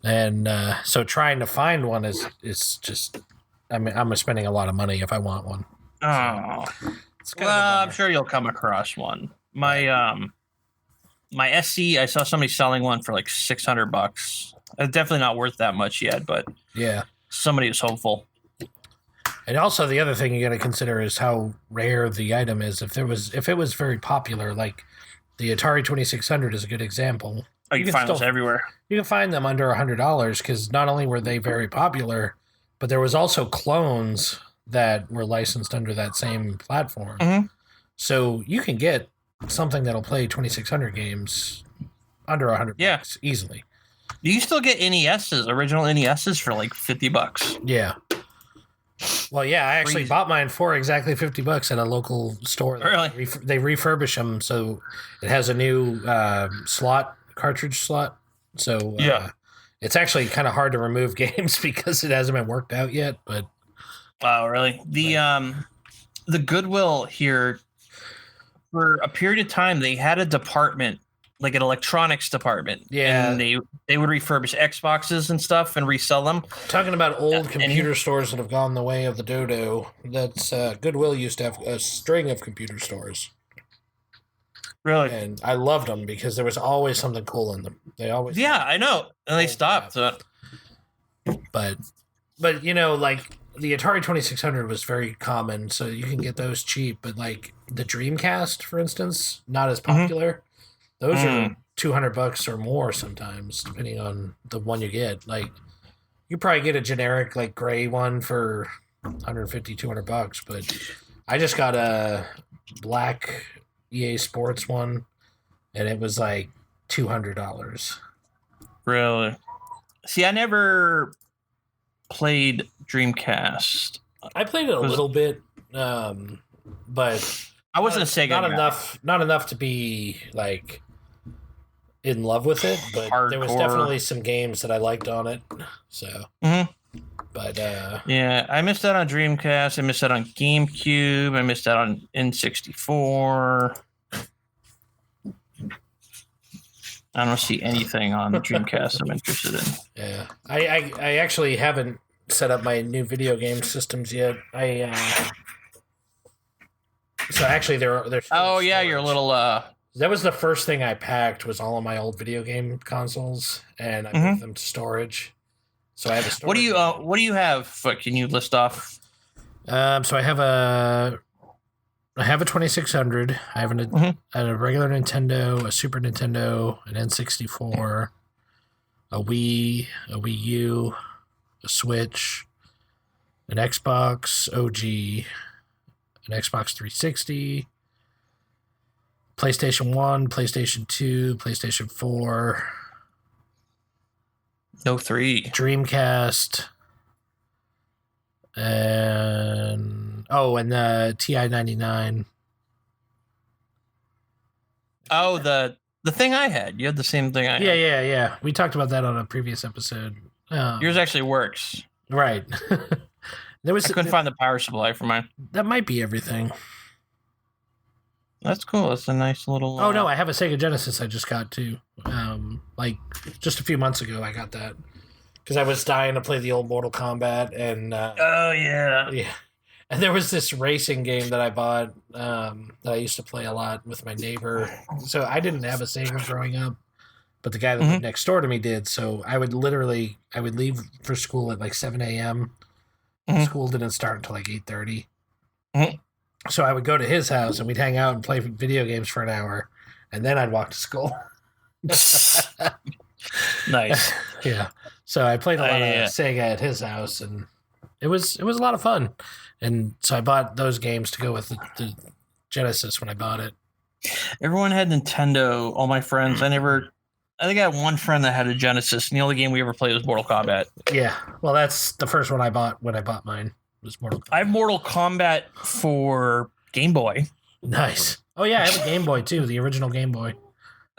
And so trying to find one is just, I mean, I'm spending a lot of money if I want one. Oh. So I'm sure you'll come across one. My SC, I saw somebody selling one for like $600. It's definitely not worth that much yet, but yeah, somebody is hopeful. And also the other thing you got to consider is how rare the item is. If it was very popular, like the Atari 2600 is a good example. Oh, you can find those everywhere. You can find them under $100 because not only were they very popular, but there was also clones that were licensed under that same platform. Mm-hmm. So you can get something that'll play 2600 games under $100 easily. You still get NESs, original NESs for like $50. Yeah. Well, yeah, I actually bought mine for exactly $50 at a local store. Really? They refurbish them, so it has a new cartridge slot. So it's actually kind of hard to remove games because it hasn't been worked out yet. But wow, really? The Goodwill here, for a period of time, they had a department, like an electronics department. Yeah. And they would refurbish Xboxes and stuff and resell them. Talking about old computer stores that have gone the way of the dodo, that's Goodwill used to have a string of computer stores. Really? And I loved them because there was always something cool in them. They always I know. And they stopped. But like the Atari 2600 was very common, so you can get those cheap. But like the Dreamcast, for instance, not as popular. Those are $200 or more sometimes, depending on the one you get. Like, you probably get a generic, like, gray one for $150, $200, but I just got a black EA Sports one, and it was like $200. Really? See, I never played Dreamcast. I played it a little bit, but I wasn't a Sega guy. Not enough to be like in love with it, but hardcore. There was definitely some games that I liked on it. So, but I missed out on Dreamcast. I missed out on GameCube. I missed out on N64. I don't see anything on the Dreamcast I'm interested in. Yeah, I actually haven't set up my new video game systems yet. So actually, there's. Oh yeah, your little. That was the first thing I packed. Was all of my old video game consoles, and I moved them to storage. So I have a storage. What do you have? Can you list off? So I have a I have a 2600. I have a regular Nintendo, a Super Nintendo, an N64, a Wii U, a Switch, an Xbox OG, an Xbox 360, PlayStation 1, PlayStation 2, PlayStation 4. No 3. Dreamcast. And the TI-99. Oh, the thing I had. You had the same thing I had. Yeah. We talked about that on a previous episode. Yours actually works. Right. I couldn't find the power supply for mine. That might be everything. That's cool. That's a nice little... Oh, no, I have a Sega Genesis I just got, too. Just a few months ago, I got that. Because I was dying to play the old Mortal Kombat, and... oh, yeah. Yeah. And there was this racing game that I bought that I used to play a lot with my neighbor. So I didn't have a Sega growing up, but the guy that lived next door to me did. So I would leave for school at like 7 a.m. School didn't start until like 8:30. So I would go to his house and we'd hang out and play video games for an hour, and then I'd walk to school. Nice. Yeah. So I played a lot of Sega at his house, and it was a lot of fun. And so I bought those games to go with the Genesis when I bought it. Everyone had Nintendo. All my friends. I think I had one friend that had a Genesis, and the only game we ever played was Mortal Kombat. Yeah. Well, that's the first one I bought when I bought mine. Was Mortal Kombat. I have Mortal Kombat for Game Boy. Nice. Oh yeah, I have a Game Boy too, the original Game Boy.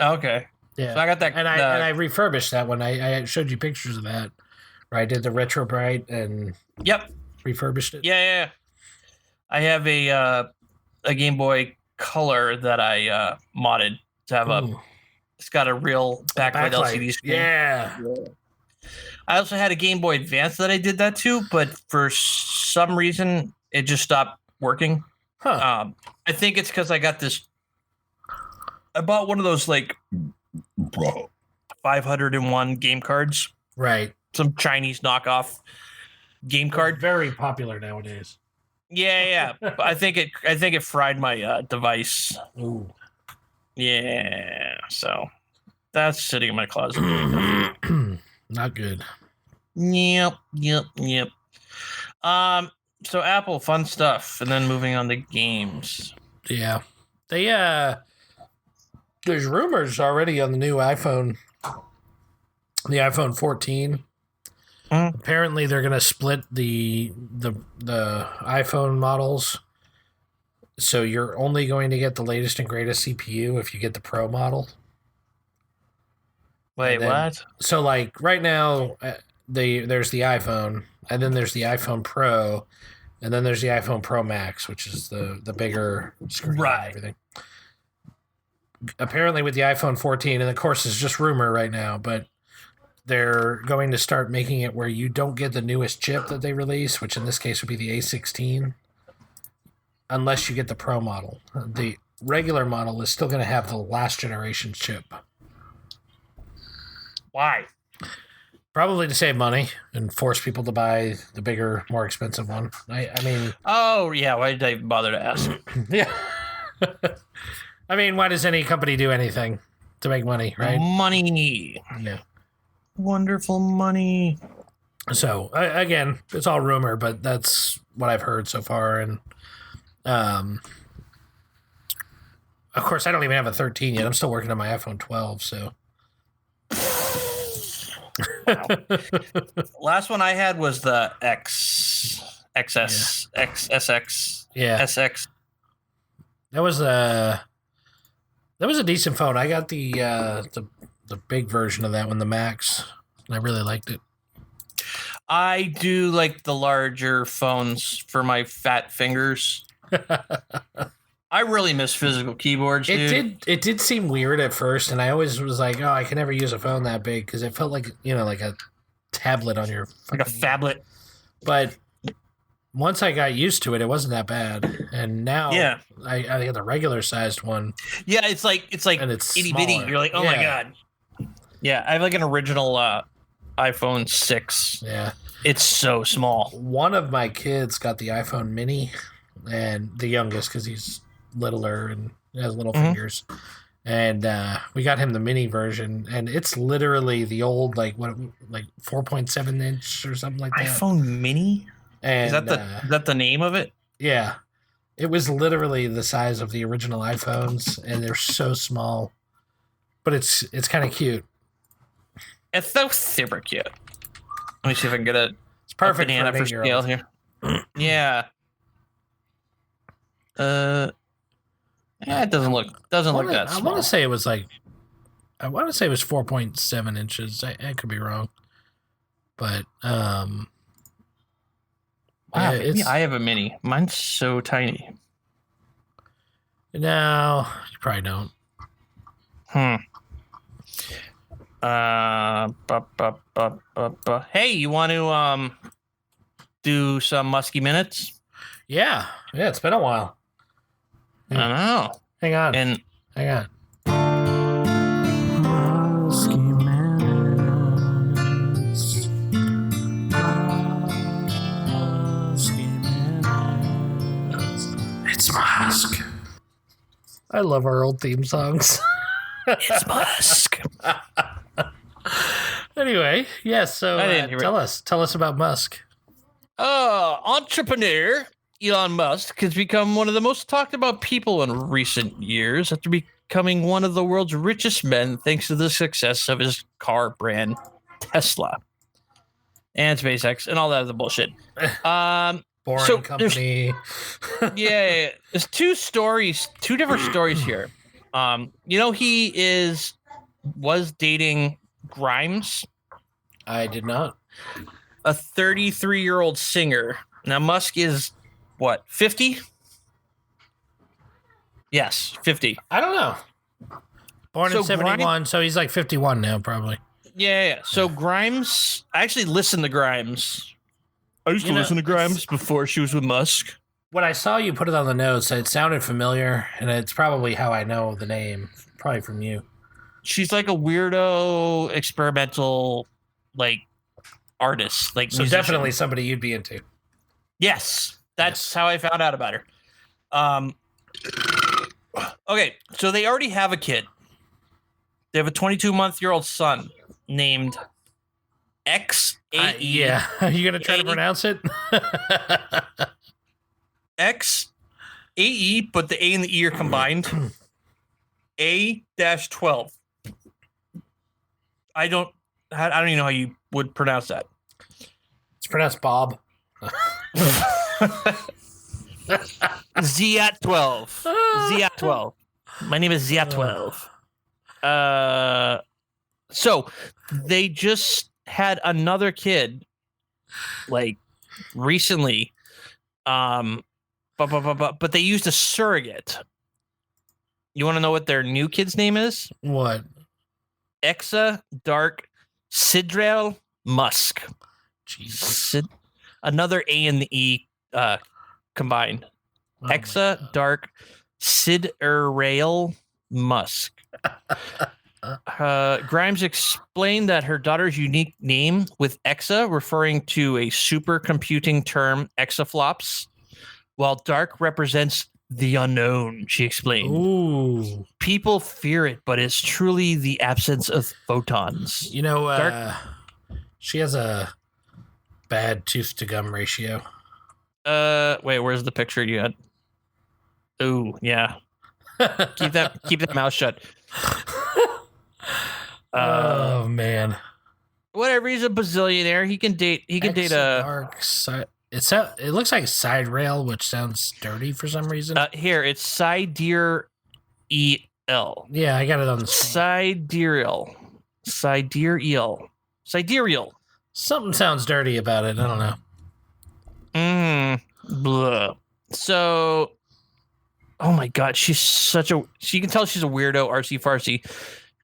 Okay. Yeah. So I got that, and I refurbished that one. I showed you pictures of that. Where I did the retro bright and refurbished it. Yeah. I have a Game Boy Color that I modded to have it's got a real backlight LCD screen. Yeah. I also had a Game Boy Advance that I did that to, but for some reason it just stopped working. Huh. I think it's because I bought one of those like 501 game cards. Right. Some Chinese knockoff game card. Very popular nowadays. Yeah. I think it fried my device. Ooh. Yeah. So that's sitting in my closet. Not good. Yep. So Apple, fun stuff, and then moving on to games. Yeah. There's rumors already on the new iPhone, the iPhone 14. Apparently, they're going to split the iPhone models, so you're only going to get the latest and greatest CPU if you get the Pro model. Wait, what? So, like right now, there's the iPhone, and then there's the iPhone Pro, and then there's the iPhone Pro Max, which is the bigger screen and everything. Apparently, with the iPhone 14, and of course, it's just rumor right now, but they're going to start making it where you don't get the newest chip that they release, which in this case would be the A16, unless you get the Pro model. The regular model is still going to have the last generation chip. Why? Probably to save money and force people to buy the bigger, more expensive one. I mean... Oh, yeah. Why did I even bother to ask? Yeah. I mean, why does any company do anything to make money, right? Money. Yeah. Wonderful money. So, again, it's all rumor, but that's what I've heard so far. And, of course, I don't even have a 13 yet. I'm still working on my iPhone 12, so... Wow. Last one I had was the XS, SX, SX. That was a decent phone. I got the big version of that one, the Max, and I really liked it. I do like the larger phones for my fat fingers. I really miss physical keyboards, dude. It did seem weird at first, and I always was like, oh, I can never use a phone that big because it felt like, like a tablet on your like a phablet. But once I got used to it, it wasn't that bad. And now I got the regular sized one. Yeah, it's like and it's itty bitty. You're like, oh my God. Yeah, I have like an original iPhone 6. Yeah. It's so small. One of my kids got the iPhone mini, and the youngest, because he's littler and has little fingers. And we got him the mini version, and it's literally the old like 4.7 inch or something like that. iPhone Mini? And is that the name of it? Yeah, it was literally the size of the original iPhones, and they're so small, but it's kind of cute. It's so super cute. Let me see if I can get it's perfect banana for scale here. Yeah. It doesn't look that small. I want to say it was 4.7 inches. I could be wrong, but wow, maybe I have a mini. Mine's so tiny. No, you probably don't. Hey, you want to do some Musky Minutes? Yeah, it's been a while. I know. Hang on. Hang on. Musky Minutes. Musky Minutes. It's Musk. I love our old theme songs. It's Musk. Anyway, yes. So tell us about Musk. Entrepreneur Elon Musk has become one of the most talked about people in recent years after becoming one of the world's richest men thanks to the success of his car brand Tesla and SpaceX and all that other bullshit. Boring company. There's two different stories here. He was dating Grimes. I did not. A 33-year-old singer. Now Musk is what, 50? Yes, 50. I don't know. Born in 71, so he's like 51 now, probably. Yeah. So Grimes, I actually listened to Grimes. I used to listen to Grimes before she was with Musk. When I saw you put it on the notes, it sounded familiar, and it's probably how I know the name, probably from you. She's like a weirdo, experimental, artist, so musician. Definitely somebody you'd be into. Yes, that's how I found out about her. Okay, so they already have a kid. They have a 22-month-old son named XAE. Yeah, are you gonna try to pronounce it? XAE, but the A and the E are combined. A-12. I don't even know how you would pronounce that. It's pronounced Bob. Ziat12. Ziat12. My name is Ziat12. So they just had another kid, recently. But they used a surrogate. You want to know what their new kid's name is? What? Exa Dark Sidrel Musk. Jesus. Another A and the E combined. Exa Dark Sidrel Musk. Grimes explained that her daughter's unique name with Exa referring to a supercomputing term exaflops, while Dark represents the unknown, she explained. Ooh. People fear it, but it's truly the absence of photons. She has a bad tooth to gum ratio. Wait, where's the picture you had? Ooh, yeah. keep that mouth shut. Oh man. Whatever, he's a bazillionaire. He can date a dark side. It looks like side rail, which sounds dirty for some reason. Here, it's Sidereal. Yeah, I got it on the screen. Sidereal. Something sounds dirty about it. I don't know. Blah. So, oh my God, you can tell she's a weirdo, artsy fartsy.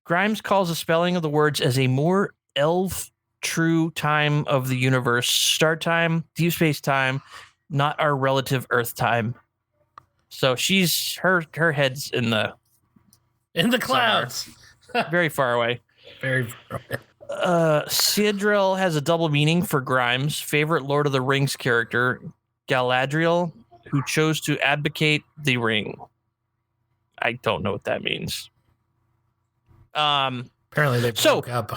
Grimes calls the spelling of the words as a more elf true time of the universe, start time, deep space time, not our relative Earth time. So she's her head's in the clouds, very far away. Very far away. Sidrel has a double meaning for Grimes' favorite Lord of the Rings character, Galadriel, who chose to abdicate the ring. I don't know what that means. Apparently they broke up.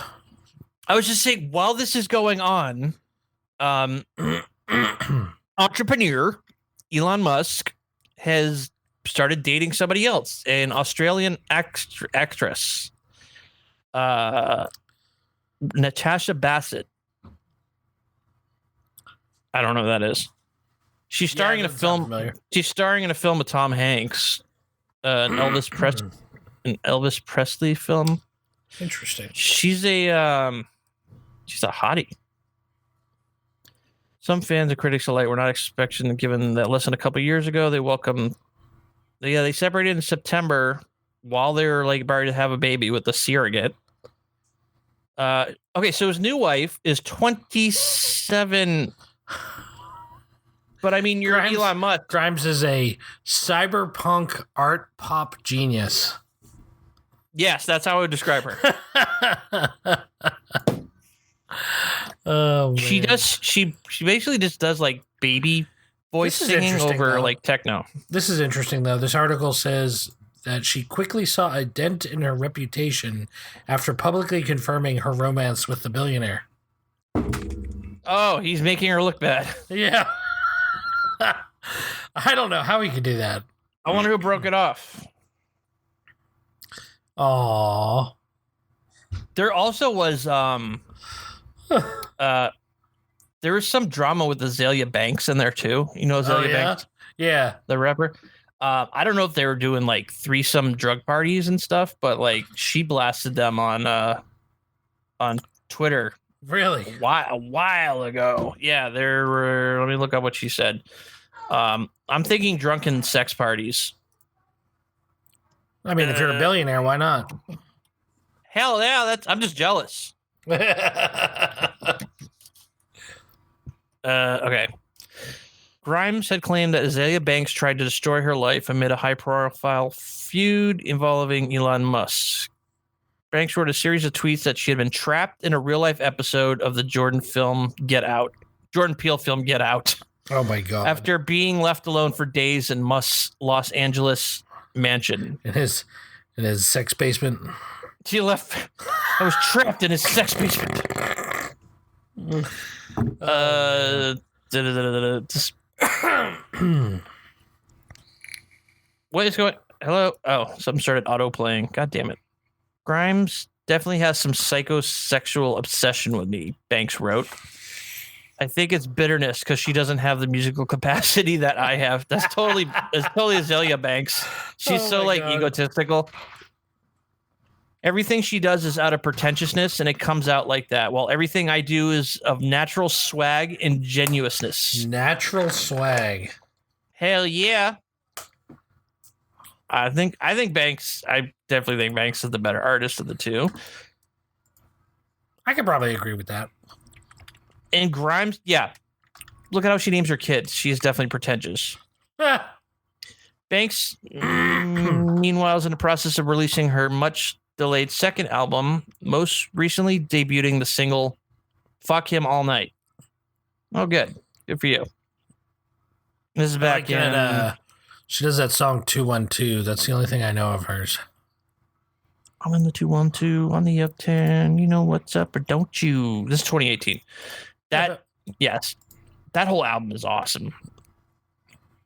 I was just saying, while this is going on, entrepreneur Elon Musk has started dating somebody else, an Australian actress, Natasha Bassett. I don't know who that is. She's starring in a film. She's starring in a film with Tom Hanks, an Elvis Presley film. Interesting. She's a hottie. Some fans and critics alike were not expecting, given that less than a couple of years ago they separated in September while they were like about to have a baby with the surrogate. Okay, so his new wife is 27. But I mean, you're Elon Musk. Grimes is a cyberpunk art pop genius. Yes, that's how I would describe her. Oh, man. She basically just does like baby voice singing over like techno. This is interesting though. This article says that she quickly saw a dent in her reputation after publicly confirming her romance with the billionaire. Oh, he's making her look bad. Yeah. I don't know how he could do that. I wonder who broke it off. Aww. There also was there was some drama with Azalea Banks in there too. You know Azalea Banks? Yeah. The rapper. I don't know if they were doing like threesome drug parties and stuff, but like she blasted them on Twitter. Really? A while ago. Yeah, there were. Let me look up what she said. I'm thinking drunken sex parties. I mean, if you're a billionaire, why not? Hell yeah, I'm just jealous. Okay. Grimes had claimed that Azalea Banks tried to destroy her life amid a high-profile feud involving Elon Musk. Banks wrote a series of tweets that she had been trapped in a real-life episode of the Jordan Peele film Get Out. Oh my God. After being left alone for days in Musk's Los Angeles mansion. In his sex basement. I was trapped in his sex basement. What is going? Hello? Oh, something started auto playing. God damn it. Grimes definitely has some psychosexual obsession with me, Banks wrote. I think it's bitterness because she doesn't have the musical capacity that I have. That's totally Azalea Banks. She's so like egotistical. Everything she does is out of pretentiousness, and it comes out like that. While everything I do is of natural swag and genuineness. Natural swag. Hell yeah. I definitely think Banks is the better artist of the two. I could probably agree with that. And Grimes, yeah. Look at how she names her kids. She is definitely pretentious. Banks, meanwhile, is in the process of releasing her much delayed second album, most recently debuting the single Fuck Him All Night. Oh, good. Good for you. This is back in... she does that song 212. That's the only thing I know of hers. I'm in the 212 on the uptown. You know what's up or don't you? This is 2018. Yes. That whole album is awesome.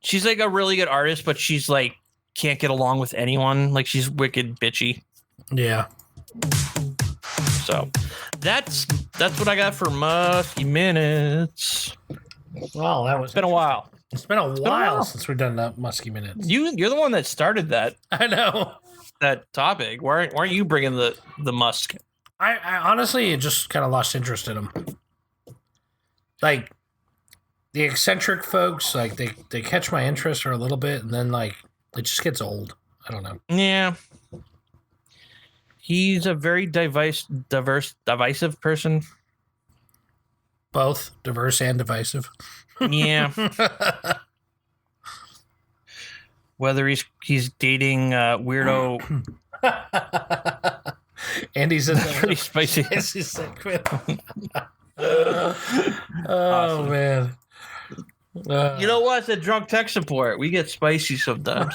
She's like a really good artist, but she's like can't get along with anyone. Like she's wicked bitchy. Yeah. So that's what I got for Musky Minutes. Well, it's been a while. It's been a while since we've done that Musky Minutes. You're the one that started that. I know. That topic. Why aren't you bringing the Musk? I honestly just kind of lost interest in them. Like the eccentric folks, like they catch my interest for a little bit, and then like it just gets old. I don't know. Yeah. He's a very divisive person. Both diverse and divisive. Yeah. Whether he's dating weirdo. Andy says that's pretty spicy. Oh, awesome. Man. You know what? It's a drunk tech support. We get spicy sometimes.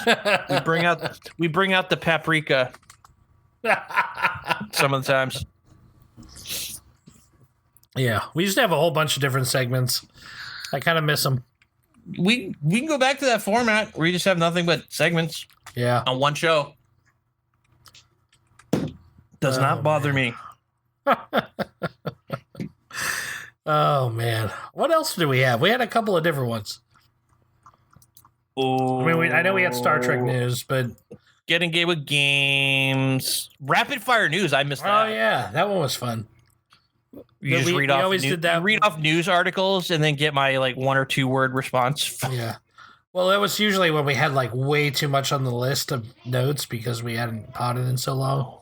we bring out the paprika some of the times. Yeah, we used to have a whole bunch of different segments. I kind of miss them. We can go back to that format where you just have nothing but segments. Yeah, on one show. Does not bother me. Oh man, what else do we have? We had a couple of different ones. Oh, I mean, I know we had Star Trek news, but getting gay with games, rapid fire news. I missed that. Oh yeah, that one was fun. You just read off news articles and then get my like 1 or 2 word response. Yeah. Well, that was usually when we had like way too much on the list of notes because we hadn't potted in so long.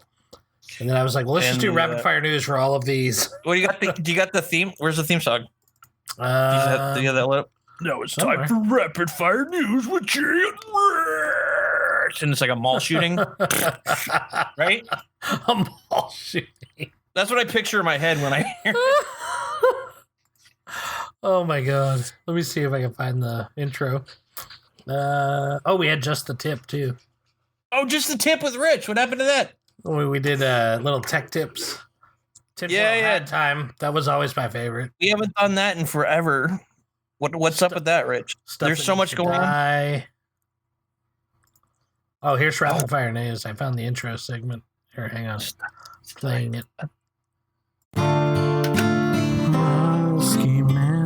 And then I was like, well, let's just do rapid fire news for all of these. What do you got? Do you got the theme? Where's the theme song? Do you have that lit up? No, it's time for rapid fire news with Jay and Rich. And it's like a mall shooting, right? A mall shooting. That's what I picture in my head when I hear it. Oh my god. Let me see if I can find the intro. We had just the tip too. Oh, just the tip with Rich. What happened to that? We did little tech tips. Time. That was always my favorite. We haven't done that in forever. What's up with that, Rich? There's so much going on. Oh, here's rapid fire news. I found the intro segment. Here, hang on. Playing it. Musky Minutes.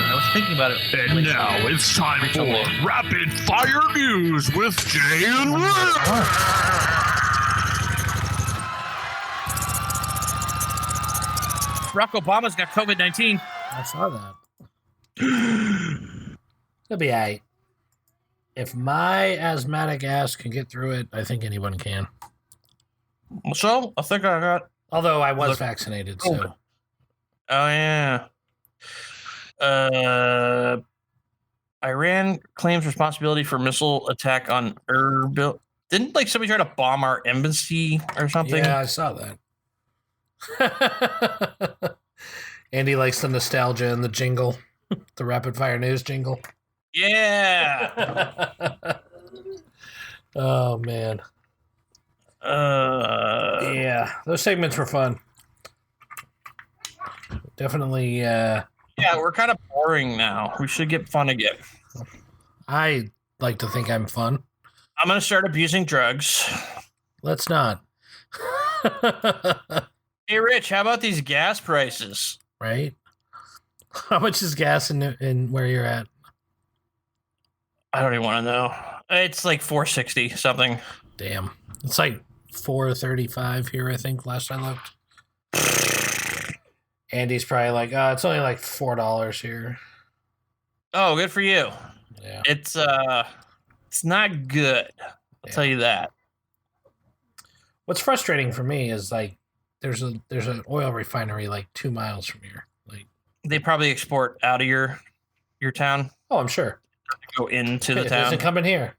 I was thinking about it. And now it's time for Rapid Fire News with Jay and Rich. Barack Obama's got COVID-19. I saw that. It'll be all right. If my asthmatic ass can get through it, I think anyone can. So, I think I got... Although I was vaccinated, so... Oh, yeah. Iran claims responsibility for missile attack on Erbil. Didn't somebody try to bomb our embassy or something? Yeah, I saw that. Andy likes the nostalgia and the jingle, the rapid fire news jingle. Yeah. Oh man. Yeah, those segments were fun. Definitely. Yeah, we're kind of boring now. We should get fun again. I like to think I'm fun. I'm gonna start abusing drugs. Let's not. Hey, Rich, how about these gas prices? Right? How much is gas in where you're at? I don't even want to know. It's like $4.60 something. Damn. It's like $4.35 here, I think, last I looked. Andy's probably like, it's only like $4 here. Oh, good for you. Yeah. It's not good. I'll tell you that. What's frustrating for me is like there's an oil refinery like 2 miles from here. Like they probably export out of your town. Oh, I'm sure. Go into the It town. doesn't come in here.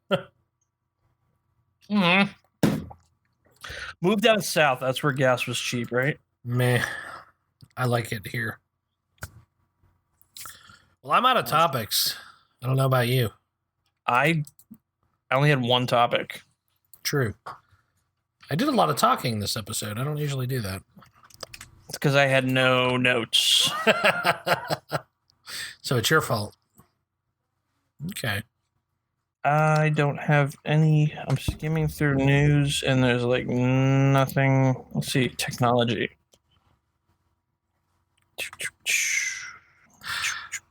Mm-hmm. Move down south. That's where gas was cheap, right? Meh. I like it here. Well, I'm out of topics. I don't know about you. I only had one topic. True. I did a lot of talking this episode. I don't usually do that. It's because I had no notes. So it's your fault. Okay. I don't have any. I'm skimming through news and there's like nothing. Let's see. Technology.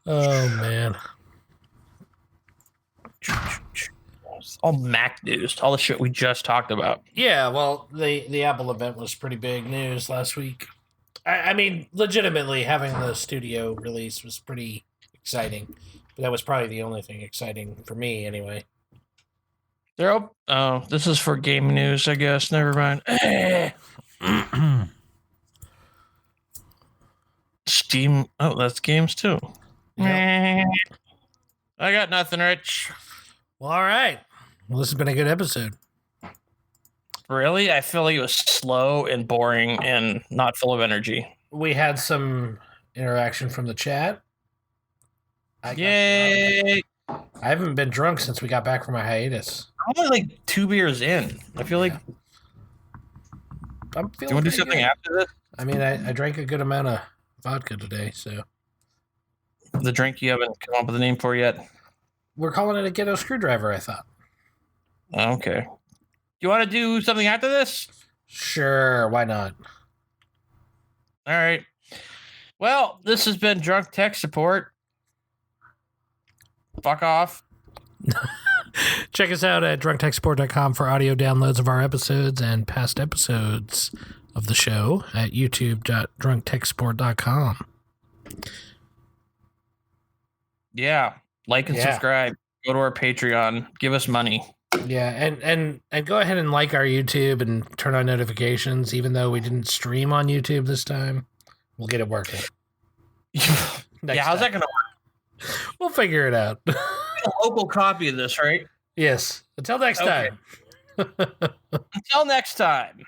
Oh, man. All Mac news. All the shit we just talked about. Yeah, well, the Apple event was pretty big news last week. I mean, legitimately, having the studio release was pretty exciting. But that was probably the only thing exciting for me, anyway. Oh, this is for game news, I guess. Never mind. Steam. Oh, that's games too. Yep. I got nothing, Rich. Well, all right. Well, this has been a good episode. Really? I feel like it was slow and boring and not full of energy. We had some interaction from the chat. Yay! I haven't been drunk since we got back from my hiatus. I'm only like 2 beers in. I feel like. I'm feeling. Do you want to do something after this? I mean, I drank a good amount of vodka today, so. The drink you haven't come up with a name for yet? We're calling it a ghetto screwdriver, I thought. Okay. You want to do something after this? Sure, why not? All right. Well, this has been Drunk Tech Support. Fuck off. Check us out at drunktechsupport.com for audio downloads of our episodes and past episodes of the show at youtube.drunktechsupport.com. Yeah. Like and subscribe. Go to our Patreon. Give us money. Yeah, and go ahead and like our YouTube and turn on notifications, even though we didn't stream on YouTube this time. We'll get it working. How's that going to work? We'll figure it out. A local copy of this, right? Yes. Until next time. Until next time.